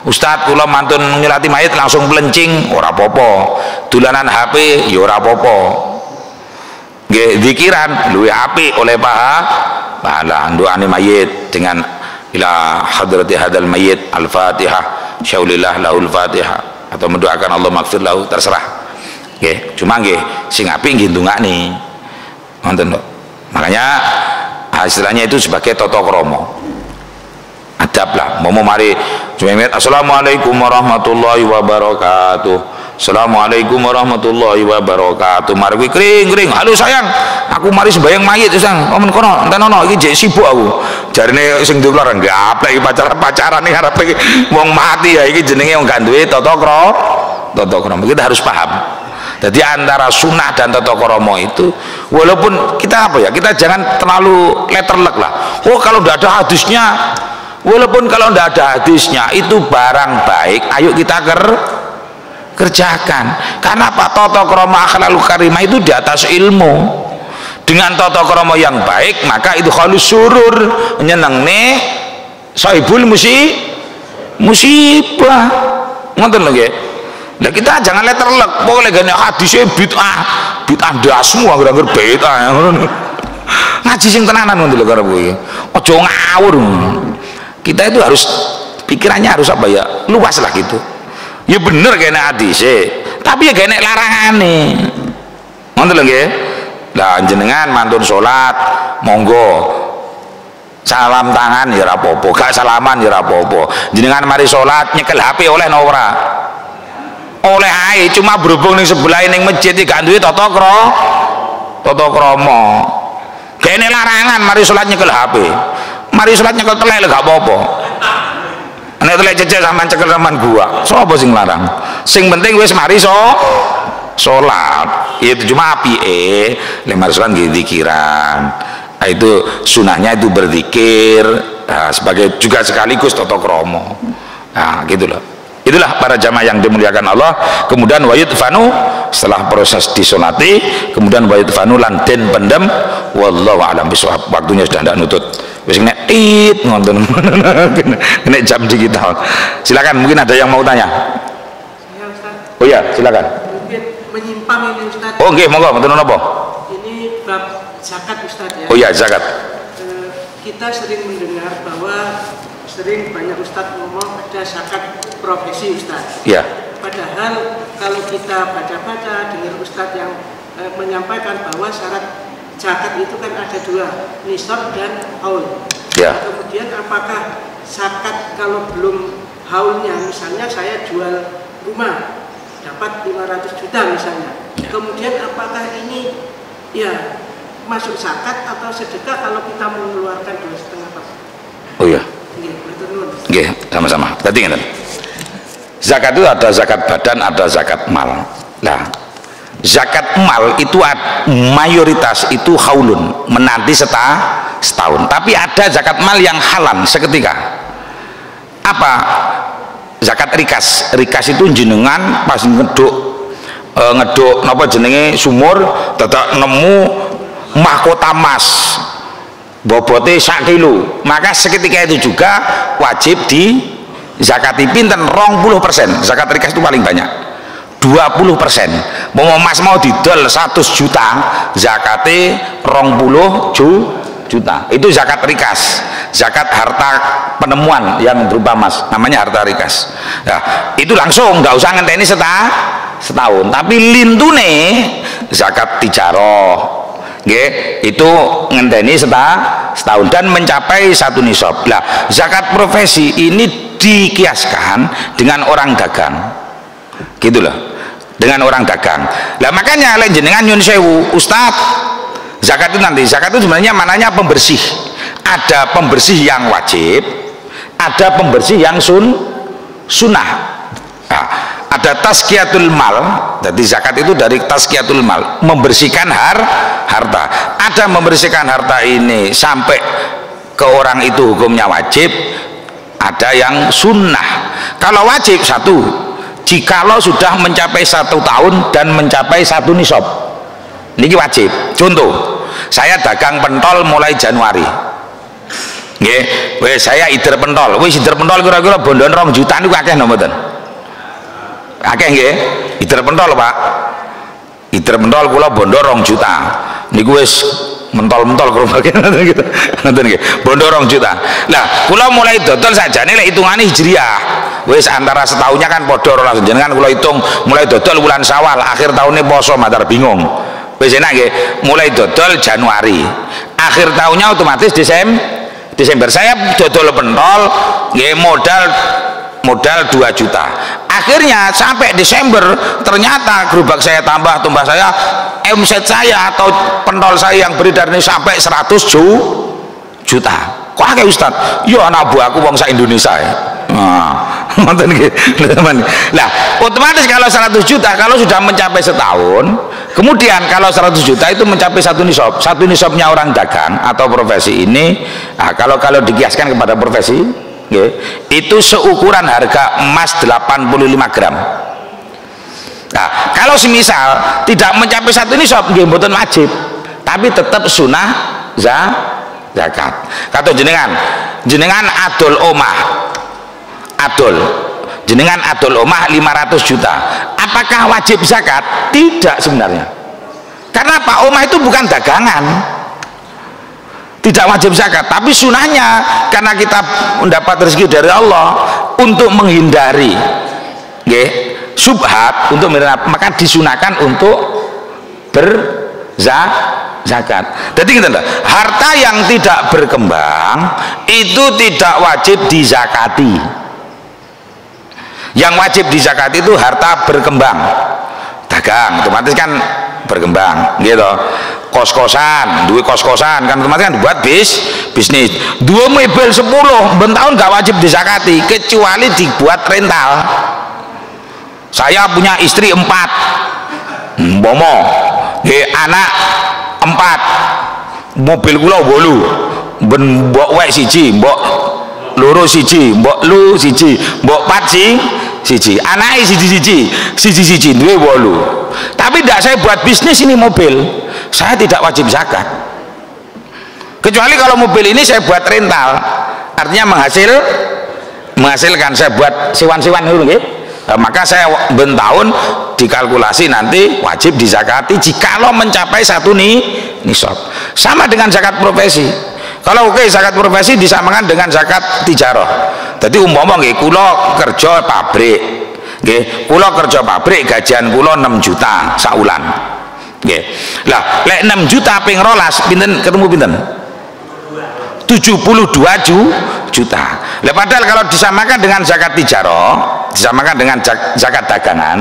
Ustadz kula mantun nyelati mayit langsung pelencing, ora popo. Dulanan HP ya ora popo. Nggih zikiran luwih apik oleh pahala doane mayit dengan ila hadrati hadal mayit al-Fatihah, syaulillah lahul Fatihah, atau mendoakan Allah maghfir lahu, terserah. Nggih, cuma nggih sing apik nggih ndongakne. Ngoten lho. Makanya istilahnya itu sebagai toto kromo, adab lah. Mau mari cuman assalamualaikum warahmatullahi wabarakatuh, assalamualaikum warahmatullahi wabarakatuh. Mari kring halo sayang, aku mari sembayang mayit sang omen kono enten ono iki jek sibuk aku. Jarine sing duwe larang gaplek pacaran ning arepe wong mati ya, iki jenenge wong gak duwe toto kromo. Kita harus paham. Jadi antara sunnah dan tata krama itu, walaupun kita apa ya, kita jangan terlalu letterlek lah. Oh kalau tidak ada hadisnya, walaupun kalau tidak ada hadisnya itu barang baik, ayo kita kerjakan. Karena apa? Tata krama akhlakul karimah itu di atas ilmu. Dengan tata krama yang baik, maka itu khalus surur, nyenengne sahibul musibah. Ngoten lho nggih. Nah kita jangan letterlek, pokoknya gini hadisnya bid'ah das semua gara-gara bid'ah ngaji sing tenanan ngono lho karo kowe. Aja ngawur. Kita itu harus pikirannya harus apa ya? Luas lah gitu. Ya bener kene hadisnya, tapi ya gene larangane. Ngoten lho nggih. Lah jenengan mantun salat, monggo salam tangan ya ora apa-apa, gak salaman ya ora apa-apa. Jenengan mari salat nyekel HP oleh ora? oleh ae, cuma berhubung ning sebelah ning masjid iki gak duwe tata krama. Kene larangan mari salat nyekel HP. Mari salat nyekel telek gak apa-apa. Nek telek cecek sampean cekel sampean gua. Sapa sing larang? Sing penting wis mari salat. Itu cuma apike lek mari salat nggih zikiran. Nah, itu sunahnya itu berzikir, nah, sebagai juga sekaligus tata krama. Nah, gitu loh. Itulah para jamaah yang dimuliakan Allah. Kemudian wayut fanu, setelah proses disolati, kemudian wayut fanu lan den pendem. Wallahu a'lam bishawab. Waktunya sudah tidak nutut. Wis nek ngonten. Nek jam digital. Silakan, mungkin ada yang mau tanya. Ya, Ustaz. Oh ya, silakan. Mungkin menyimpang ini Ustaz. Oh nggih, monggo, mboten napa. Ini bab zakat Ustaz ya. Oh iya, zakat. Kita sering mendengar bahwa sering banyak Ustadz ngomong ada zakat profesi Ustadz. Iya. Padahal kalau kita baca-baca dengar Ustadz yang menyampaikan bahwa syarat zakat itu kan ada dua, nisab dan haul. Iya. Kemudian apakah zakat kalau belum haulnya, misalnya saya jual rumah dapat 500 juta misalnya. Ya. Kemudian apakah ini ya masuk zakat atau sedekah kalau kita mengeluarkan 2,5%? Oh iya. Nggih, sama-sama. Berarti ngeten. Zakat itu ada zakat badan, ada zakat mal. Nah, zakat mal itu mayoritas itu haulun, menanti setahun. Tapi ada zakat mal yang halan seketika. Apa? Zakat rikas. Rikas itu jenengan pas ngeduk napa jenenge sumur dadak nemu mahkota emas. Bobotnya 1 kilo, maka seketika itu juga wajib di zakati pinten 20%. Zakat rikas itu paling banyak 20%. Mau emas mau didol 100 juta, zakatnya 20 juta. Itu zakat rikas, zakat harta penemuan yang berupa emas, namanya harta rikas. Nah, itu langsung nggak usah ngenteni setahun. Tapi lintune zakat tijaroh, itu ngenteni setahun dan mencapai 1 nisab. Lah, zakat profesi ini dikiaskan dengan orang dagang, gitu loh, dengan orang dagang. Lah makanya lek jenengan nyun sewu, Ustaz, zakat itu nanti, zakat itu sebenarnya mananya pembersih. Ada pembersih yang wajib, ada pembersih yang sunnah. Nah, ada tazkiyatul mal, jadi zakat itu dari tazkiyatul mal, membersihkan harta. Ada membersihkan harta ini sampai ke orang itu hukumnya wajib, ada yang sunnah. Kalau wajib 1, jikalau sudah mencapai 1 tahun dan mencapai 1 nisab, ini wajib. Contoh, saya dagang pentol mulai Januari, saya ider pentol, kira-kira bondon 2 juta niku akeh napa mboten? Akeh nggih, ider pentol Pak. Ider pentol kula bondo 2 juta. Niku wis mentol-mentol kira-kira gitu. Ngoten nggih. Bondo 2 juta. Lah, kula mulai dodol sakjane lek hitungane hijriah. Wis antara setahunnya kan padha ora jenengan kula hitung mulai dodol bulan Syawal, akhir tahunnya poso matar bingung. Wis enak nggih, mulai dodol Januari. Akhir tahunnya otomatis Desember. Saya dodol pentol nggih modal 2 juta. Akhirnya sampai Desember ternyata gerobak saya tambah, tumbah saya, omset saya atau pentol saya yang beredar ini sampai 100 juta. Kok akeh Ustaz? Ya anak buahku wong sak Indonesia ya. Nah, ngoten nggih. Lah, otomatis kalau 100 juta kalau sudah mencapai setahun, kemudian kalau 100 juta itu mencapai 1 nisab. 1 nisabnya orang dagang atau profesi ini, nah, kalau dikiaskan kepada profesi itu seukuran harga emas 85 gram. Nah, kalau semisal tidak mencapai 1 nisab nggih mboten wajib, tapi tetap sunnah zakat. Kata jenengan adol omah, jenengan adol omah 500 juta. Apakah wajib zakat? Tidak sebenarnya. Karena Pak, omah itu bukan dagangan. Tidak wajib zakat, tapi sunahnya karena kita mendapat rezeki dari Allah untuk menghindari subhat, untuk maka disunahkan untuk berzakat. Jadi gitu, harta yang tidak berkembang itu tidak wajib dizakati. Yang wajib dizakati itu harta berkembang, dagang otomatis kan berkembang gitu. Kos-kosan, duit kos-kosan kan otomatis kan buat bisnis. Dua mobil 10 ben tahun gak wajib dizakati kecuali dibuat rental. Saya punya istri 4, bomo, anak 4, mobil kula 8, ben mbok wek siji, mbok loro siji, mbok lu siji, mbok 4 siji, anake siji duwe 8. Tapi tidak saya buat bisnis ini mobil, saya tidak wajib zakat. Kecuali kalau mobil ini saya buat rental, artinya menghasilkan saya buat sewan-sewan dulu nggih. Maka saya ben tahun dikalkulasi nanti wajib dizakati jikalau mencapai 1 nisab. Sama dengan zakat profesi. Kalau zakat profesi disamakan dengan zakat tijarah. Jadi umpama nggih kula kerja pabrik. Nggih, kula kerja pabrik gajian kula 6 juta saulan. Nggih. Lah, lek 6 juta ping 12 pinten ketemu pinten? 72 juta. Lah padahal kalau disamakan dengan zakat tijarah, disamakan dengan zakat dagangan,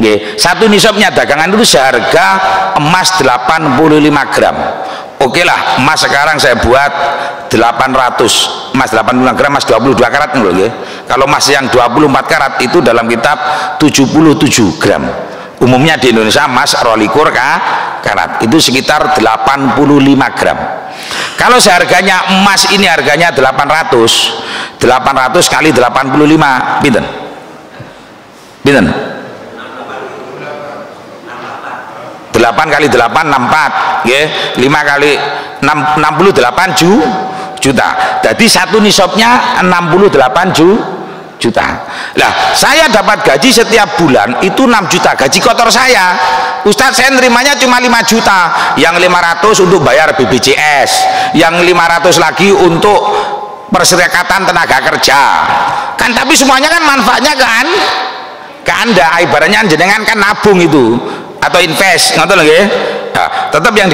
nggih, 1 nisabnya dagangan itu seharga emas 85 gram. Oke lah, emas sekarang saya buat 800, emas 85 gram, emas 22 karat loh nggih. Kalau emas yang 24 karat itu dalam kitab 77 gram. Umumnya di Indonesia emas 22 karat itu sekitar 85 gram. Kalau seharganya emas ini harganya 800 kali 85 pinten? 8 kali 8 64 nggih, 5 kali 6 68 juta. Jadi 1 nisabnya 68 juta. Lah, saya dapat gaji setiap bulan itu 6 juta gaji kotor saya. Ustadz, saya nerimanya cuma 5 juta. Yang 500 untuk bayar BPJS, yang 500 lagi untuk perserikatan tenaga kerja. Kan tapi semuanya kan manfaatnya kan ke Anda, ibaratnya jenengan kan nabung itu atau invest, ngoten lho nggih. Nah, tetap yang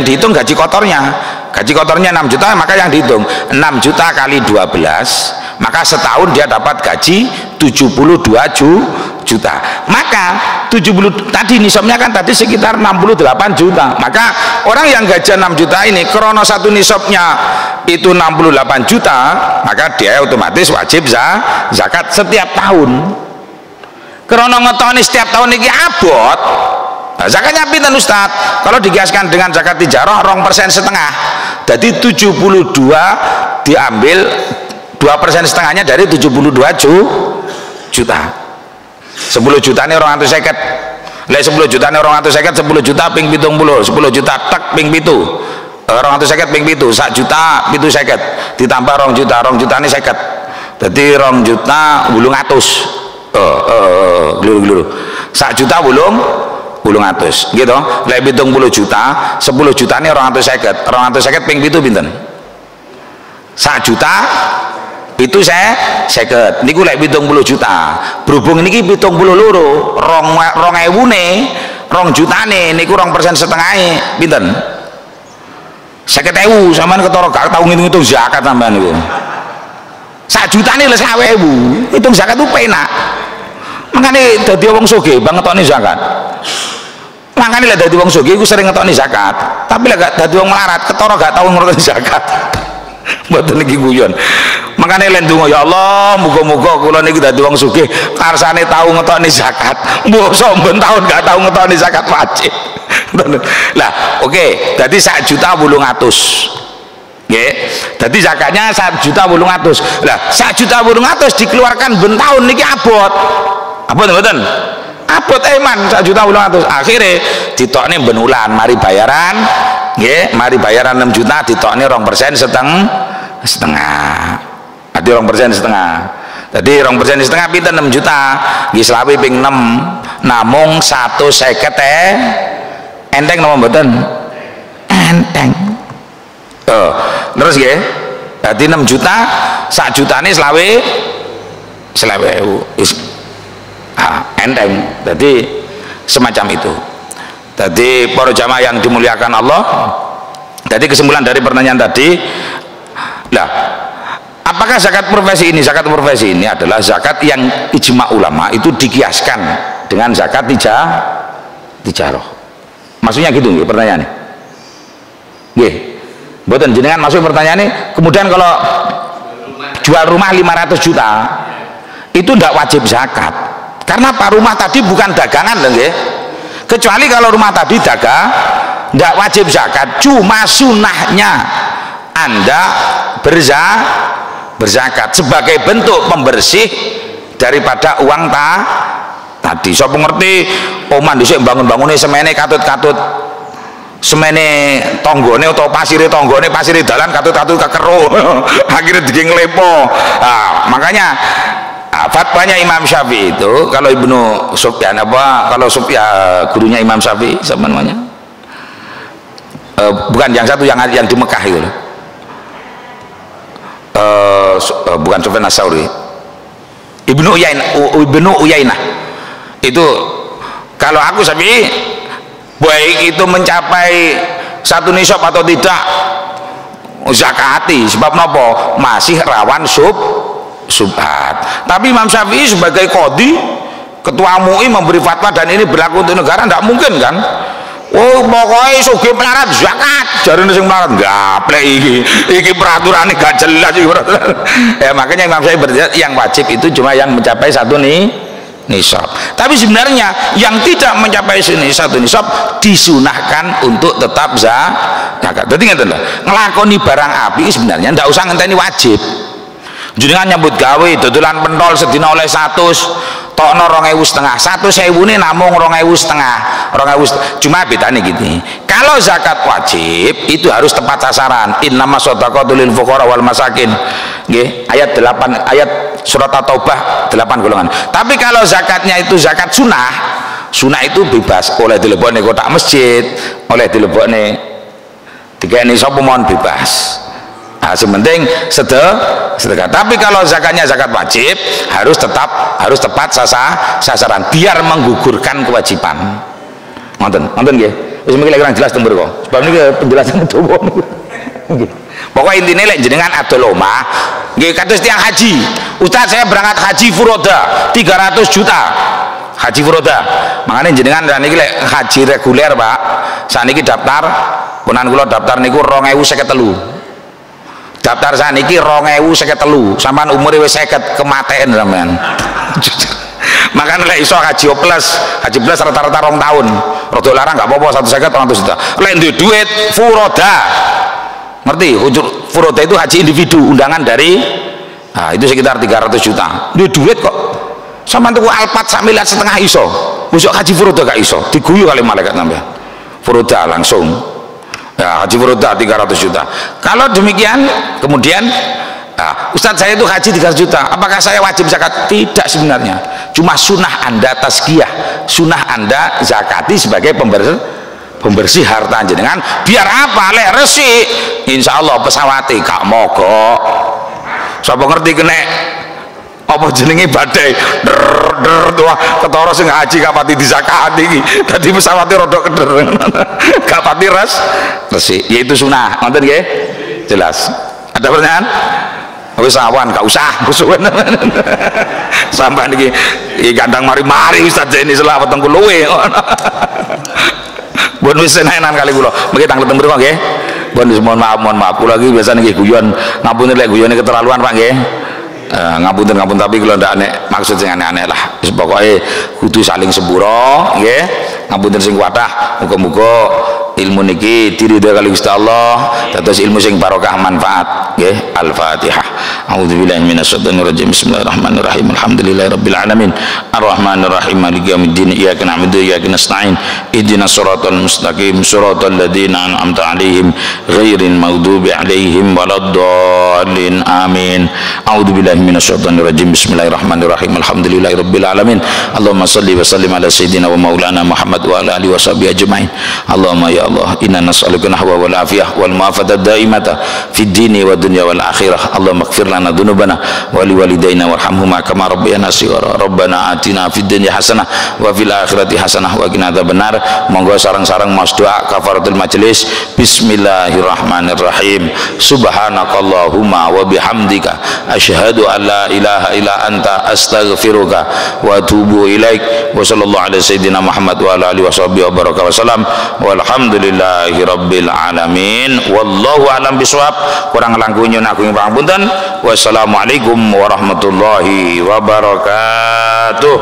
dihitung gaji kotornya. Gaji kotornya 6 juta, maka yang dihitung 6 juta kali 12, maka setahun dia dapat gaji 72 juta. Maka 70 tadi nisabnya kan tadi sekitar 68 juta. Maka orang yang gaji 6 juta ini krono 1 nisabnya itu 68 juta, maka dia otomatis wajib zakat setiap tahun. Krono ngetoni setiap tahun ini abot. Nah, zakatnya pinten Ustaz? Kalau dikiaskan dengan zakat tijarah 2,5%. Jadi 72 diambil 2,5% dari 72 juta. 10 juta ini 250. Lek 10 juta ini 250, 10 juta ping 70, 10 juta tek ping 7. 250 ping 7, 1 juta 750 ditambah 2 juta, 2 juta ini 50. Jadi 2 juta 800. Gluru-gluru. 1 juta 800 gitu. Lek 70 juta, 10 juta ini 250. 250 ping 7 pinten? 1 juta itu saya seket niku lek 70 juta. Berhubung niki 72 2000 ne 2 jutane niku 2,5% pinten? 50.000. Sampean ketara gak tau ngitung-ngitung zakat sampean niku. 1 juta ne lho 50.000. Hitung zakat itu penak. Makane dadi wong sugih bang ngetokne zakat. Makane lek dadi wong sugih iku sering ngetokne zakat. Tapi lek gak dadi wong melarat ketara gak tau ngetokne zakat. Mboten niki guyon. Makane len donga, ya Allah, muga-muga kula niki dadi wong sugih karsane tau ngetokne zakat. Mosok ben taun gak tau ngetokne zakat wajib. Lah, oke, dadi 1.800.000. Nggih. Dadi zakatnya 1.800.000. Lah, 1.800.000 dikeluarkan ben taun niki abot. Abot mboten? Abot eman 1.800.000. Akhire ditokne ben ulan, mari bayaran. Nggih, mari bayaran 6 juta ditokne 2% setengah. Adi 2% setengah. Jadi 2% setengah pinten 6 juta. Nggih selawe ping 6. Namung 150 enteng napa mboten? Enteng. Terus nggih. Dadi 6 juta, 1 jutane selawe 20.000. Enteng. Jadi semacam itu. Jadi para jamaah yang dimuliakan Allah, jadi kesimpulan dari pertanyaan tadi, lah Apakah zakat profesi ini? Zakat profesi ini adalah zakat yang ijma ulama itu dikiaskan dengan zakat tijarah. Maksudnya gitu nggih pertanyaannya? Nggih. Mboten jenengan masuk pertanyaannya. Kemudian kalau jual rumah 500 juta itu tidak wajib zakat. Karena apa? Rumah tadi bukan dagangan loh nggih. Kecuali kalau rumah tadi dagang tidak wajib zakat. Cuma sunnahnya Anda berzakat sebagai bentuk pembersih daripada uang tadi. Sapa ngerti oman dhisik bangun-bangune semene katut-katut semene tonggone atau pasire tonggone pasire dalan katut-katut kekero akhirnya digeng lepo. Nah, makanya fatwanya Imam Syafi'i itu kalau Ibnu Sufyan kalau Sufyan gurunya Imam Syafi'i sama namanya bukan yang satu yang di Mekah itu bukan Sufyan As-Tsauri, Ibnu Uyainah itu kalau aku Syafi'i baik itu mencapai satu nisab atau tidak zakati sebab nopo masih rawan subhat. Tapi Imam Syafi'i sebagai qadhi ketua MUI memberi fatwa dan ini berlaku untuk negara, tidak mungkin kan. Oh pokoknya sugih melarat zakat jarene sing melarat gaplek iki peraturannya gak jelas iki peraturan. Ya makanya Imam Syafi'i berarti yang wajib itu cuma yang mencapai satu nisab. Tapi sebenarnya yang tidak mencapai satu nisab disunahkan untuk tetap zakat. Jadi ngeten lho, nglakoni barang api sebenarnya ndak usah ngenteni wajib. Jenengan nyambut gawe dodolan pentol sedina oleh 100 tokno 2.500 1.000 namung 2.500 cuma bedanya gini, kalau zakat wajib itu harus tepat sasaran. Innamas shadaqatu lil fuqara wal masakin nggih, ayat 8 ayat surat At-Taubah 8 golongan. Tapi kalau zakatnya itu zakat sunnah itu bebas, oleh dilebokne kotak masjid, oleh dilebokne dikene sapa mohon bebas. Nah, sementing sedekah. Tapi kalau zakatnya zakat wajib harus tepat sasaran biar menggugurkan kewajiban. Nonton nggih. Wis mriki kurang jelas teng mriko. Sebab niki penjelasan dawa nggih. Pokoknya intinya lek jenengan adol omah nggih kados tiyang haji. Ustaz saya berangkat haji furoda 300 juta. Haji furoda. Makanya jenengan niki lek haji reguler, Pak. Saniki daftar punan kula daftar niku 2053. Daftar saniki 2053, sampean umure wis 50 kematen sampean. Makanya lek iso haji plus rata-rata 2 tahun. Rada larang gak apa-apa 150 200 juta. Lek duwe duit furoda. Ngerti? Furoda itu haji individu, undangan dari itu sekitar 300 juta. Duwe duit kok. Sampean tuku Alphard 1,5 miliar iso. Besok haji furoda gak iso, diguyu kali malaikat sampean. Furoda langsung. Ya, haji furoda 300 juta. Kalau demikian kemudian Ustadz saya itu haji 300 juta, apakah saya wajib zakat? Tidak sebenarnya, cuma sunnah Anda tazkiyah, sunnah Anda zakati sebagai pembersih harta jenengan. Biar apa? Lek resik insya Allah pesawate gak mogok. Sapa ngerti kena apa jenenge badai tua ketara sing haji gak pati disakati iki dadi pesawate rada keder gak pati resik, yaitu sunnah. Ngoten nggih? Jelas. Ada pertanyaan? Wis awan gak usah kusuwen sampai niki gandang mari-mari Ustaz ini selawat teng luwe bon wis enak kali kula mriki tanglet teng mriko nggih. Bon mohon maaf kula iki biasa niki guyon ngapunten lek guyone keterlaluan Pak nggih. Ngapunten tapi kalau ndak aneh maksud sing aneh-aneh lah. Wis pokoke kudu saling sepuro nggih. Ngapunten sing kuatah muga-muga ilmu niki diridhoi kali Gusti Allah dados ilmu sing barokah manfaat nggih. Al-Fatihah. A'udzubillahi minasyaitonir rajim. Bismillahirrahmanirrahim. Alhamdulillahirabbil alamin. Arrahmanirrahim. Maliki yaumiddin. Iyyaka na'budu wa iyyaka nasta'in. Ihdinas siratal mustaqim. Siratal ladzina an'amta 'alaihim ghairil maghdubi 'alaihim waladdallin. Amin. A'udzubillahi minasyaitonir rajim. Bismillahirrahmanirrahim. Alhamdulillahirabbil alamin. Allahumma shalli wa sallim ala sayyidina wa maulana Muhammad wa ala alihi washabihi ajmain. Allahumma ya ya Allah. Inna nas'aluka nahwa wal afiyah wal mu'afata daimata fid dini wa dunya wal akhirah. Allahumma ighfir lana dhunubana wa li walidayna warhamhuma kama rabbayana shighara. Rabbana atina fid dunya hasanah wa fil akhirati hasanah wa qina adzabannar. Monggo sareng-sareng maos doa kafaratul majelis. Bismillahirrahmanirrahim. Subhanakallahumma wa bihamdika asyhadu an la ilaha illa anta astaghfiruka wa atubu ilaik. Wa sallallahu ala sayyidina Muhammad wa ala alihi washabihi wa baraka wasallam. Walhamdulillahi rabbil alamin. Wallahu alam bisawab. Kurang langkung nyuwun agung pangapunten. Wassalamualaikum warahmatullahi wabarakatuh.